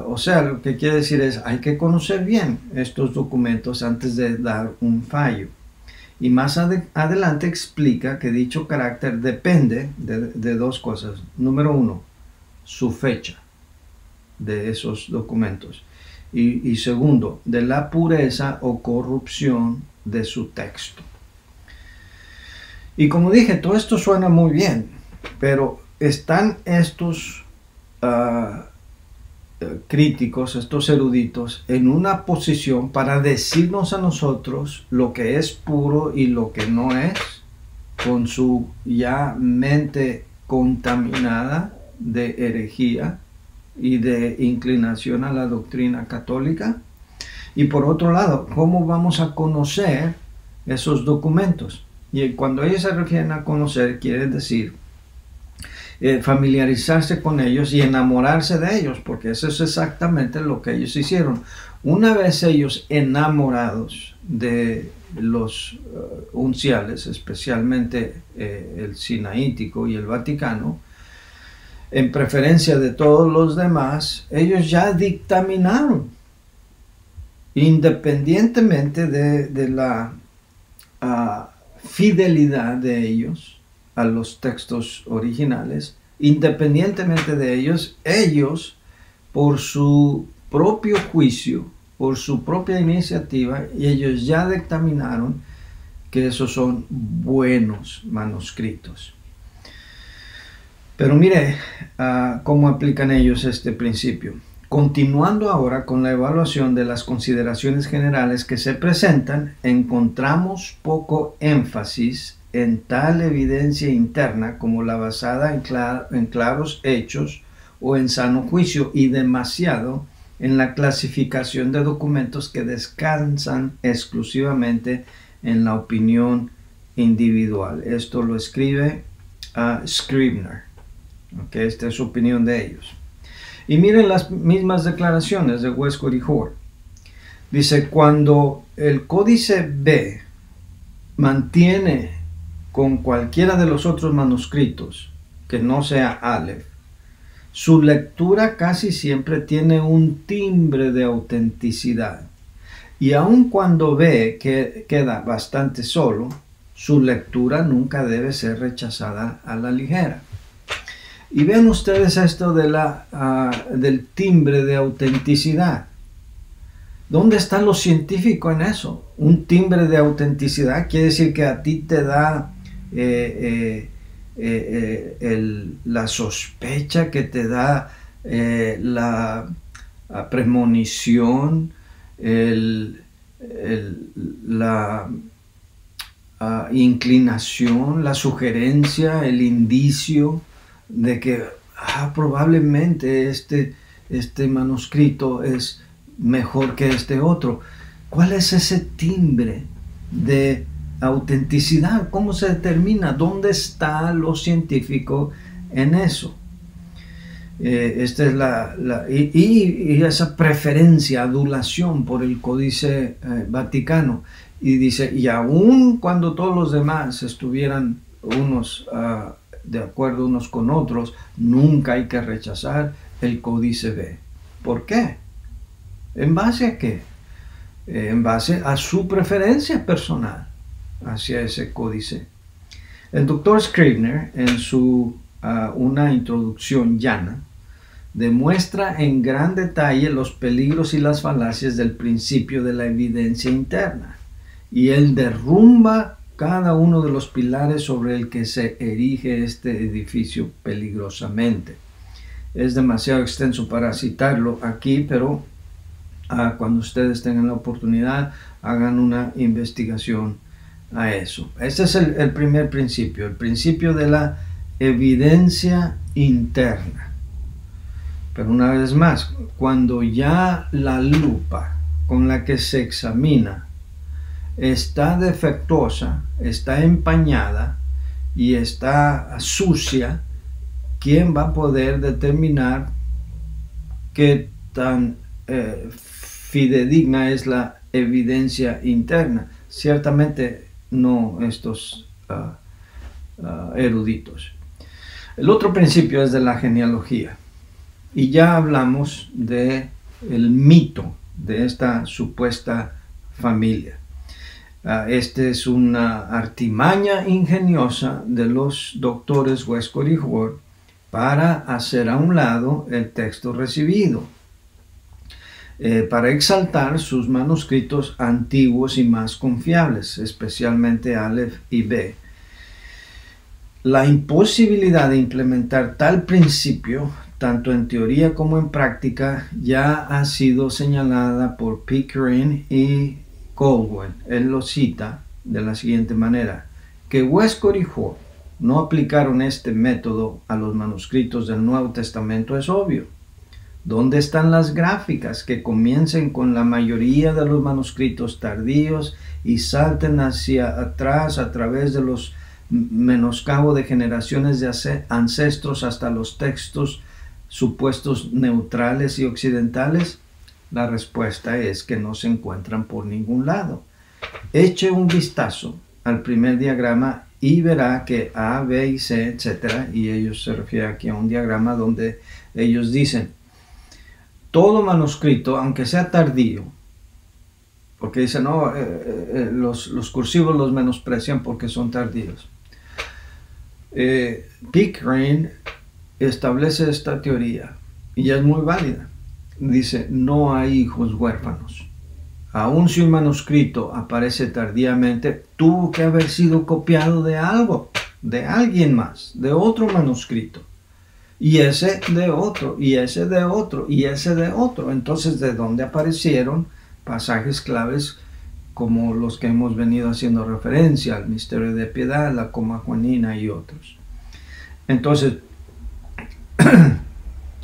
O sea, lo que quiere decir es, hay que conocer bien estos documentos antes de dar un fallo. Y más adelante explica que dicho carácter depende de dos cosas. Número 1, su fecha de esos documentos. Y segundo, de la pureza o corrupción de su texto. Y como dije, todo esto suena muy bien, pero están estos críticos, estos eruditos, en una posición para decirnos a nosotros lo que es puro y lo que no es, con su ya mente contaminada de herejía y de inclinación a la doctrina católica. Y por otro lado, ¿cómo vamos a conocer esos documentos? Y cuando ellos se refieren a conocer, quiere decir familiarizarse con ellos y enamorarse de ellos, porque eso es exactamente lo que ellos hicieron. Una vez ellos enamorados de los unciales, especialmente el Sinaítico y el Vaticano, en preferencia de todos los demás, ellos ya dictaminaron independientemente de la fidelidad de ellos a los textos originales, independientemente de ellos por su propio juicio, por su propia iniciativa, y ellos ya dictaminaron que esos son buenos manuscritos. Pero mire cómo aplican ellos este principio. Continuando ahora con la evaluación de las consideraciones generales que se presentan, encontramos poco énfasis en tal evidencia interna como la basada en claros hechos o en sano juicio, y demasiado en la clasificación de documentos que descansan exclusivamente en la opinión individual. Esto lo escribe Scribner. Okay, esta es su opinión de ellos. Y miren las mismas declaraciones de Westcott y Hort. Dice, cuando el códice B mantiene con cualquiera de los otros manuscritos que no sea Aleph, su lectura casi siempre tiene un timbre de autenticidad. Y aun cuando B queda bastante solo, su lectura nunca debe ser rechazada a la ligera. Y ven ustedes esto de del timbre de autenticidad. ¿Dónde está lo científico en eso? Un timbre de autenticidad quiere decir que a ti te da la sospecha, que te da la premonición, la inclinación, la sugerencia, el indicio de que probablemente este manuscrito es mejor que este otro. ¿Cuál es ese timbre de autenticidad? ¿Cómo se determina? ¿Dónde está lo científico en eso? Esta es y esa preferencia, adulación por el Códice Vaticano. Y dice, y aun cuando todos los demás estuvieran unos de acuerdo unos con otros, nunca hay que rechazar el Códice B. ¿Por qué? ¿En base a qué? En base a su preferencia personal hacia ese códice. El doctor Scribner, en su una introducción llana, demuestra en gran detalle los peligros y las falacias del principio de la evidencia interna, y él derrumba cada uno de los pilares sobre el que se erige este edificio peligrosamente. Es demasiado extenso para citarlo aquí, pero cuando ustedes tengan la oportunidad, hagan una investigación a eso. Este es el primer principio, el principio de la evidencia interna. Pero una vez más, cuando ya la lupa con la que se examina está defectuosa, está empañada y está sucia, ¿quién va a poder determinar qué tan fidedigna es la evidencia interna? Ciertamente no estos eruditos. El otro principio es de la genealogía, y ya hablamos del mito de esta supuesta familia. Esta es una artimaña ingeniosa de los doctores Westcott y Hort para hacer a un lado el texto recibido, para exaltar sus manuscritos antiguos y más confiables, especialmente Aleph y B. La imposibilidad de implementar tal principio, tanto en teoría como en práctica, ya ha sido señalada por Pickering y Caldwell. Él lo cita de la siguiente manera: que Westcott y Hort no aplicaron este método a los manuscritos del Nuevo Testamento es obvio. ¿Dónde están las gráficas que comiencen con la mayoría de los manuscritos tardíos y salten hacia atrás a través de los menoscabo de generaciones de ancestros hasta los textos supuestos neutrales y occidentales? La respuesta es que no se encuentran por ningún lado. Eche un vistazo al primer diagrama y verá que A, B y C, etc. Y ellos se refieren aquí a un diagrama donde ellos dicen: todo manuscrito, aunque sea tardío, porque dicen, no, los cursivos los menosprecian porque son tardíos. Pickering establece esta teoría y es muy válida. Dice, no hay hijos huérfanos. Aun si un manuscrito aparece tardíamente, tuvo que haber sido copiado de algo, de alguien más, de otro manuscrito. Y ese de otro, y ese de otro, y ese de otro. Entonces, ¿de dónde aparecieron pasajes claves como los que hemos venido haciendo referencia, al misterio de piedad, la coma juanina y otros? Entonces,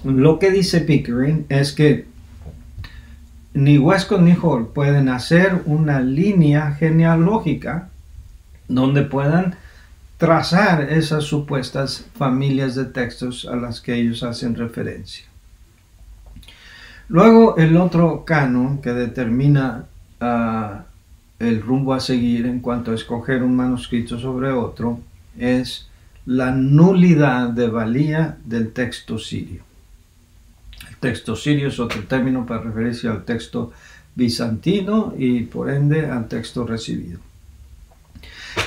lo que dice Pickering es que ni Westcott ni Hall pueden hacer una línea genealógica donde puedan trazar esas supuestas familias de textos a las que ellos hacen referencia. Luego, el otro canon que determina el rumbo a seguir en cuanto a escoger un manuscrito sobre otro es la nulidad de valía del texto sirio. El texto sirio es otro término para referirse al texto bizantino y por ende al texto recibido.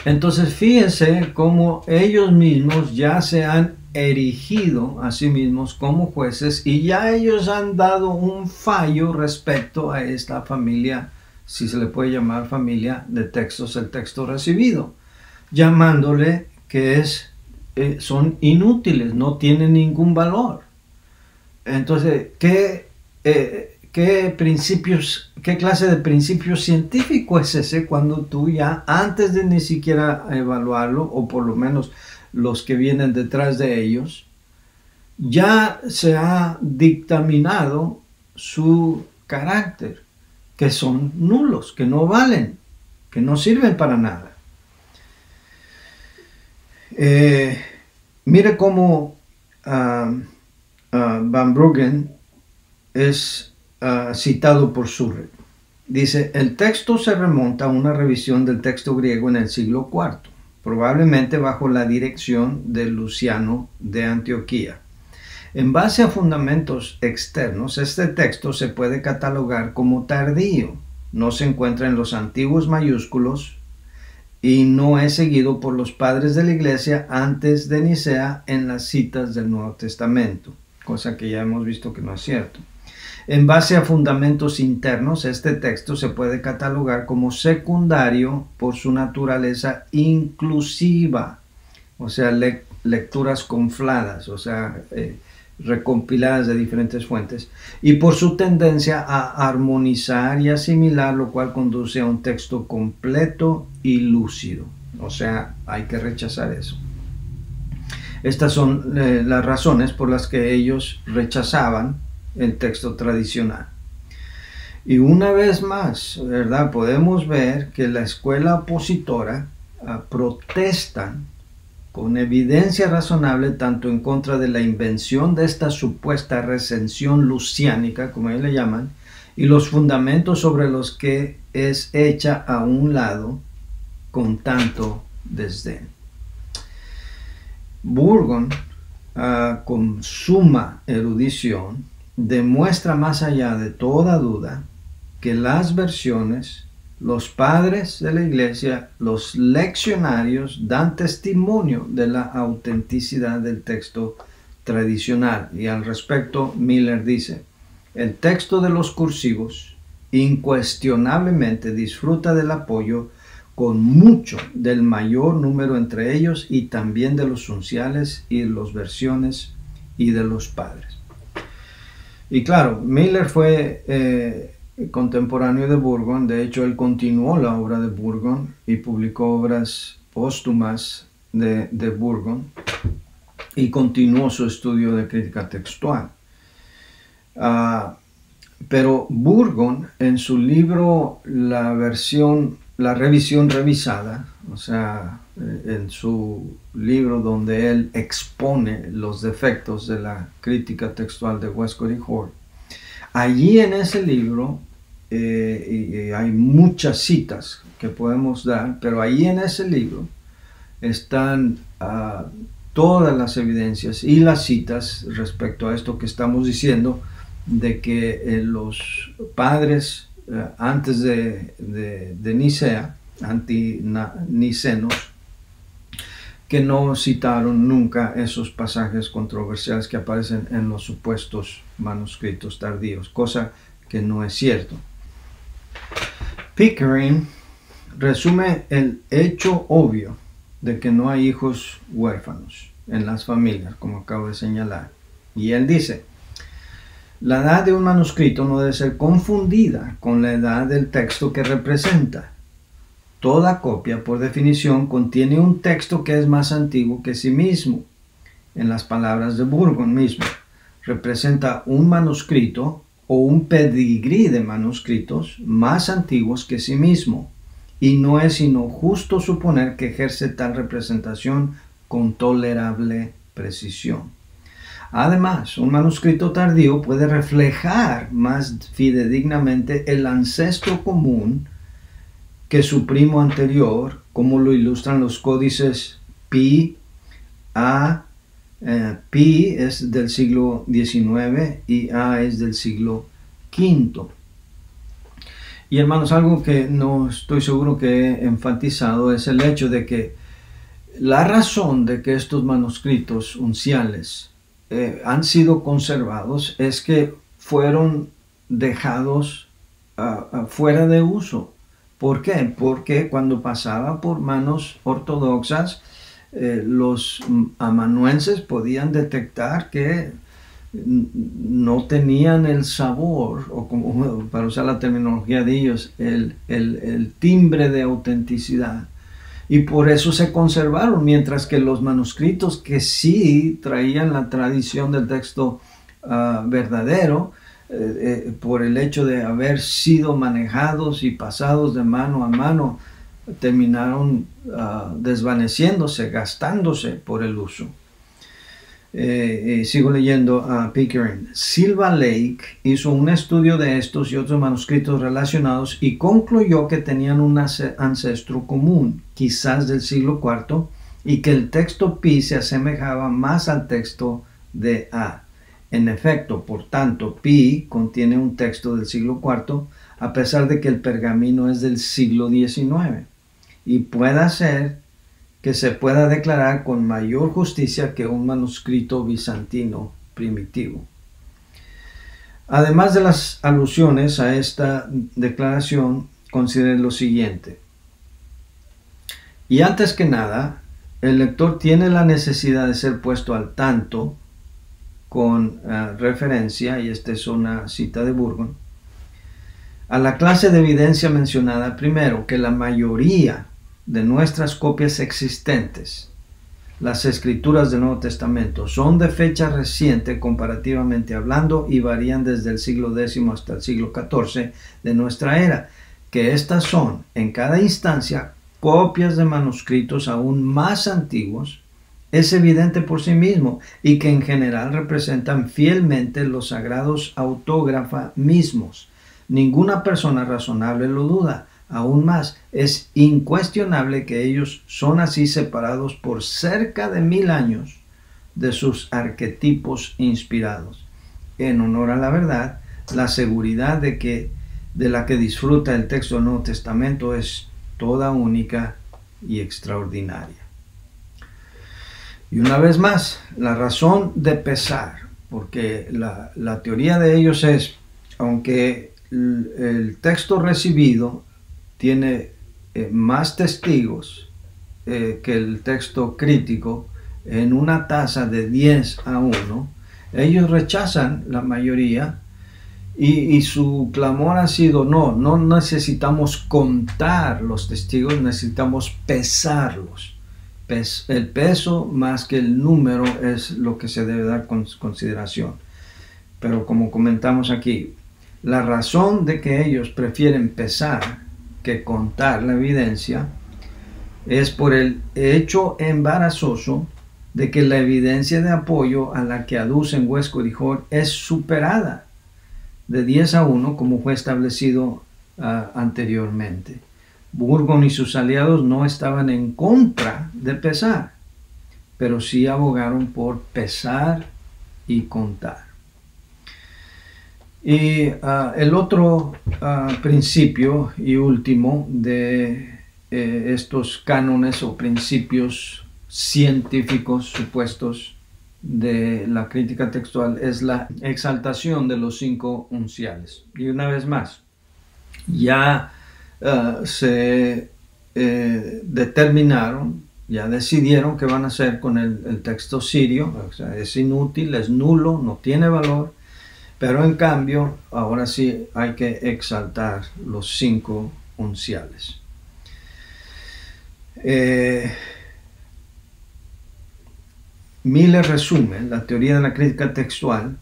Entonces fíjense cómo ellos mismos ya se han erigido a sí mismos como jueces y ya ellos han dado un fallo respecto a esta familia, si se le puede llamar familia de textos, el texto recibido, llamándole que son inútiles, no tienen ningún valor. Entonces, ¿qué clase de principio científico es ese cuando tú ya, antes de ni siquiera evaluarlo, o por lo menos los que vienen detrás de ellos, ya se ha dictaminado su carácter, que son nulos, que no valen, que no sirven para nada? Mire cómo Van Bruggen es citado por Surret. Dice, el texto se remonta a una revisión del texto griego en el siglo IV, probablemente bajo la dirección de Luciano de Antioquía. En base a fundamentos externos, este texto se puede catalogar como tardío. No se encuentra en los antiguos mayúsculos y no es seguido por los padres de la Iglesia antes de Nicea en las citas del Nuevo Testamento, cosa que ya hemos visto que no es cierto. En base a fundamentos internos, este texto se puede catalogar como secundario por su naturaleza inclusiva, o sea, lecturas confladas, o sea, recompiladas de diferentes fuentes, y por su tendencia a armonizar y asimilar, lo cual conduce a un texto completo y lúcido. O sea, hay que rechazar eso. Estas son las razones por las que ellos rechazaban el texto tradicional. Y una vez más, ¿verdad?, podemos ver que la escuela opositora protesta con evidencia razonable tanto en contra de la invención de esta supuesta recensión luciánica, como ellos le llaman, y los fundamentos sobre los que es hecha a un lado con tanto desdén. Burgon, con suma erudición, demuestra más allá de toda duda que las versiones, los padres de la Iglesia, los leccionarios dan testimonio de la autenticidad del texto tradicional. Y al respecto, Miller dice, el texto de los cursivos incuestionablemente disfruta del apoyo con mucho del mayor número entre ellos y también de los unciales y de las versiones y de los padres. Y claro, Miller fue contemporáneo de Burgon. De hecho, él continuó la obra de Burgon y publicó obras póstumas de Burgon y continuó su estudio de crítica textual. Pero Burgon, en su libro La revisión revisada, o sea, en su libro donde él expone los defectos de la crítica textual de Westcott y Hall, allí en ese libro, y hay muchas citas que podemos dar, pero allí en ese libro están todas las evidencias y las citas respecto a esto que estamos diciendo, de que los padres antes de Nicea, antinicenos, que no citaron nunca esos pasajes controversiales que aparecen en los supuestos manuscritos tardíos, cosa que no es cierto. Pickering resume el hecho obvio de que no hay hijos huérfanos en las familias, como acabo de señalar. Y él dice: la edad de un manuscrito no debe ser confundida con la edad del texto que representa. Toda copia, por definición, contiene un texto que es más antiguo que sí mismo. En las palabras de Burgon mismo, representa un manuscrito o un pedigrí de manuscritos más antiguos que sí mismo, y no es sino justo suponer que ejerce tal representación con tolerable precisión. Además, un manuscrito tardío puede reflejar más fidedignamente el ancestro común que su primo anterior, como lo ilustran los códices Pi. Pi es del siglo XIX y A es del siglo V. Y hermanos, algo que no estoy seguro que he enfatizado es el hecho de que la razón de que estos manuscritos unciales han sido conservados es que fueron dejados fuera de uso. ¿Por qué? Porque cuando pasaba por manos ortodoxas, los amanuenses podían detectar que no tenían el sabor, o como, para usar la terminología de ellos, el timbre de autenticidad. Y por eso se conservaron, mientras que los manuscritos que sí traían la tradición del texto verdadero, por el hecho de haber sido manejados y pasados de mano a mano, terminaron desvaneciéndose, gastándose por el uso. Sigo leyendo a Pickering. Silva Lake hizo un estudio de estos y otros manuscritos relacionados y concluyó que tenían un ancestro común, quizás del siglo IV, y que el texto Pi se asemejaba más al texto de A. En efecto, por tanto, Pi contiene un texto del siglo IV, a pesar de que el pergamino es del siglo XIX, y puede ser que se pueda declarar con mayor justicia que un manuscrito bizantino primitivo. Además de las alusiones a esta declaración, consideren lo siguiente. Y antes que nada, el lector tiene la necesidad de ser puesto al tanto con referencia, y esta es una cita de Burgon, a la clase de evidencia mencionada primero, que la mayoría de nuestras copias existentes, las escrituras del Nuevo Testamento, son de fecha reciente comparativamente hablando y varían desde el siglo X hasta el siglo XIV de nuestra era, que estas son en cada instancia copias de manuscritos aún más antiguos, es evidente por sí mismo, y que en general representan fielmente los sagrados autógrafa mismos. Ninguna persona razonable lo duda. Aún más, es incuestionable que ellos son así separados por cerca de 1000 años de sus arquetipos inspirados. En honor a la verdad, la seguridad de la que disfruta el texto del Nuevo Testamento es toda única y extraordinaria. Y una vez más, la razón de pesar, porque la teoría de ellos es, aunque el texto recibido tiene más testigos que el texto crítico en una tasa de 10-1, ellos rechazan la mayoría y su clamor ha sido: no necesitamos contar los testigos, necesitamos pesarlos. El peso más que el número es lo que se debe dar consideración. Pero como comentamos aquí, la razón de que ellos prefieren pesar que contar la evidencia es por el hecho embarazoso de que la evidencia de apoyo a la que aducen Westcott y Hort es superada de 10-1 como fue establecido anteriormente. Burgon y sus aliados no estaban en contra de pesar, pero sí abogaron por pesar y contar. Y el otro principio y último de estos cánones o principios científicos supuestos de la crítica textual es la exaltación de los 5 unciales. Y una vez más, ya se determinaron, ya decidieron qué van a hacer con el texto sirio. O sea, es inútil, es nulo, no tiene valor, pero en cambio ahora sí hay que exaltar los 5 unciales. Miller resume la teoría de la crítica textual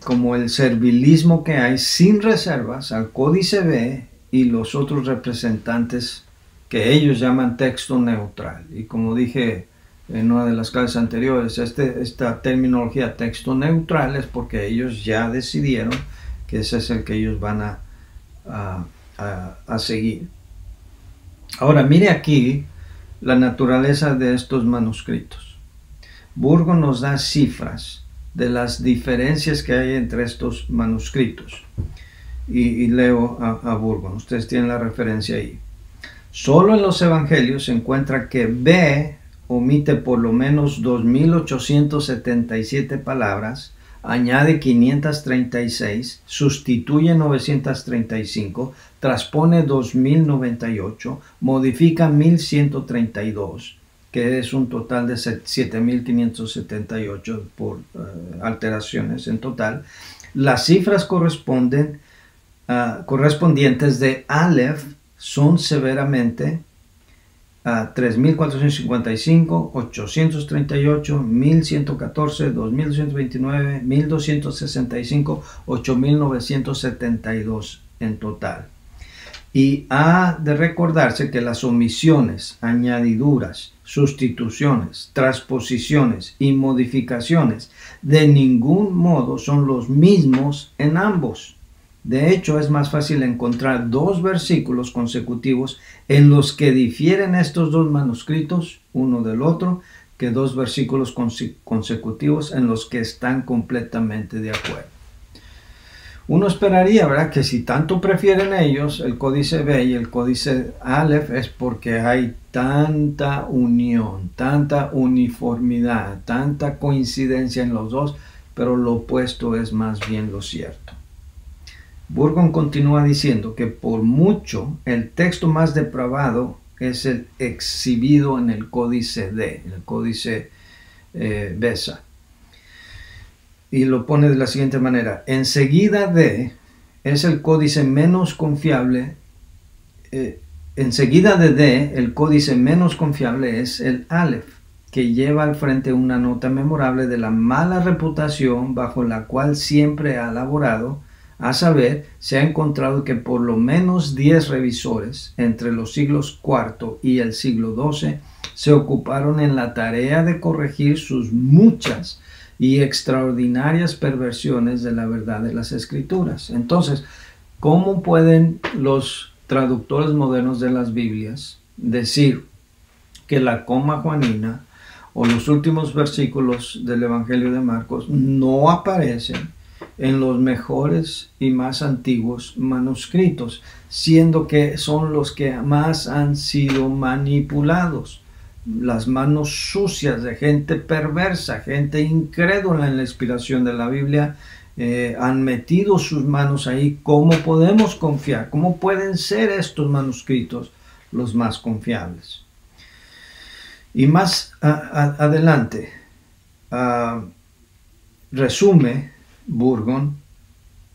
como el servilismo que hay sin reservas al Códice B y los otros representantes que ellos llaman texto neutral. Y como dije en una de las clases anteriores, esta terminología texto neutral es porque ellos ya decidieron que ese es el que ellos van a seguir. Ahora, mire aquí la naturaleza de estos manuscritos. Burgon nos da cifras de las diferencias que hay entre estos manuscritos. Y leo a Burgon. Ustedes tienen la referencia ahí. Solo en los evangelios se encuentra que B omite por lo menos 2.877 palabras, añade 536, sustituye 935, transpone 2.098, modifica 1.132, que es un total de 7.578 por alteraciones en total. Las cifras correspondientes de Aleph son severamente 3.455, 838, 1.114, 2.229, 1.265, 8.972 en total. Y ha de recordarse que las omisiones, añadiduras, sustituciones, transposiciones y modificaciones de ningún modo son los mismos en ambos. De hecho, es más fácil encontrar 2 versículos consecutivos en los que difieren estos 2 manuscritos uno del otro que 2 versículos consecutivos en los que están completamente de acuerdo. Uno esperaría, ¿verdad?, que si tanto prefieren ellos el Códice B y el Códice Aleph es porque hay tanta unión, tanta uniformidad, tanta coincidencia en los dos, pero lo opuesto es más bien lo cierto. Burgon continúa diciendo que por mucho el texto más depravado es el exhibido en el Códice D, en el Códice Beza. Y lo pone de la siguiente manera: enseguida D es el códice menos confiable. Enseguida de D, el códice menos confiable es el Aleph, que lleva al frente una nota memorable de la mala reputación bajo la cual siempre ha laborado. A saber, se ha encontrado que por lo menos 10 revisores entre los siglos IV y el siglo XII se ocuparon en la tarea de corregir sus muchas y extraordinarias perversiones de la verdad de las Escrituras. Entonces, ¿cómo pueden los traductores modernos de las Biblias decir que la coma juanina o los últimos versículos del Evangelio de Marcos no aparecen en los mejores y más antiguos manuscritos, siendo que son los que más han sido manipulados? Las manos sucias de gente perversa, gente incrédula en la inspiración de la Biblia, han metido sus manos ahí. ¿Cómo podemos confiar? ¿Cómo pueden ser estos manuscritos los más confiables? Y más adelante resume Burgon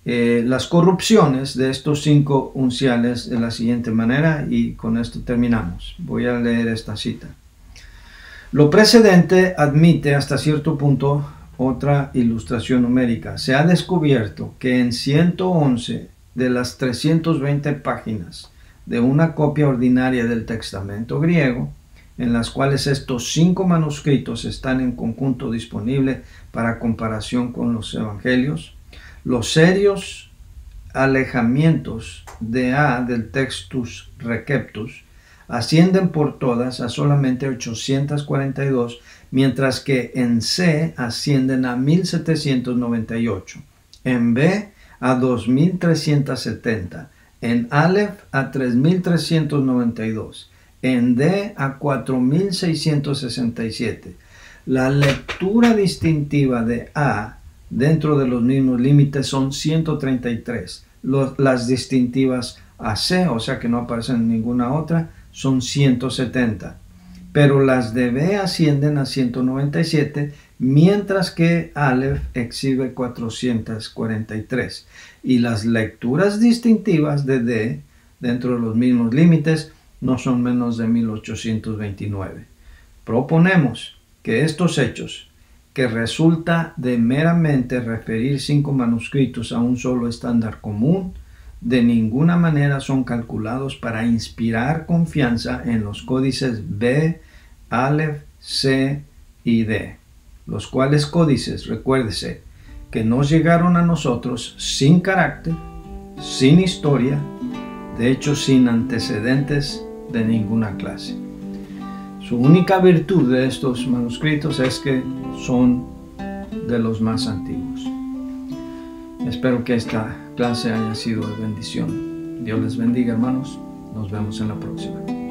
las corrupciones de estos 5 unciales de la siguiente manera, y con esto terminamos. Voy a leer esta cita. Lo precedente admite hasta cierto punto otra ilustración numérica. Se ha descubierto que en 111 de las 320 páginas de una copia ordinaria del Testamento griego, en las cuales estos 5 manuscritos están en conjunto disponible para comparación con los evangelios, los serios alejamientos de A del Textus Receptus ascienden por todas a solamente 842, mientras que en C ascienden a 1798. en B a 2370, en Aleph a 3392, en D a 4667. La lectura distintiva de A dentro de los mismos límites son 133. Las distintivas a C, o sea que no aparecen en ninguna otra, son 170. Pero las de B ascienden a 197, mientras que Aleph exhibe 443. Y las lecturas distintivas de D, dentro de los mismos límites, no son menos de 1829. Proponemos que estos hechos, que resulta de meramente referir 5 manuscritos a un solo estándar común, de ninguna manera son calculados para inspirar confianza en los códices B, Aleph, C y D, los cuales códices, recuérdese, que nos llegaron a nosotros sin carácter, sin historia, de hecho sin antecedentes de ninguna clase. Su única virtud de estos manuscritos es que son de los más antiguos. Espero que esta clase haya sido de bendición. Dios les bendiga, hermanos. Nos vemos en la próxima.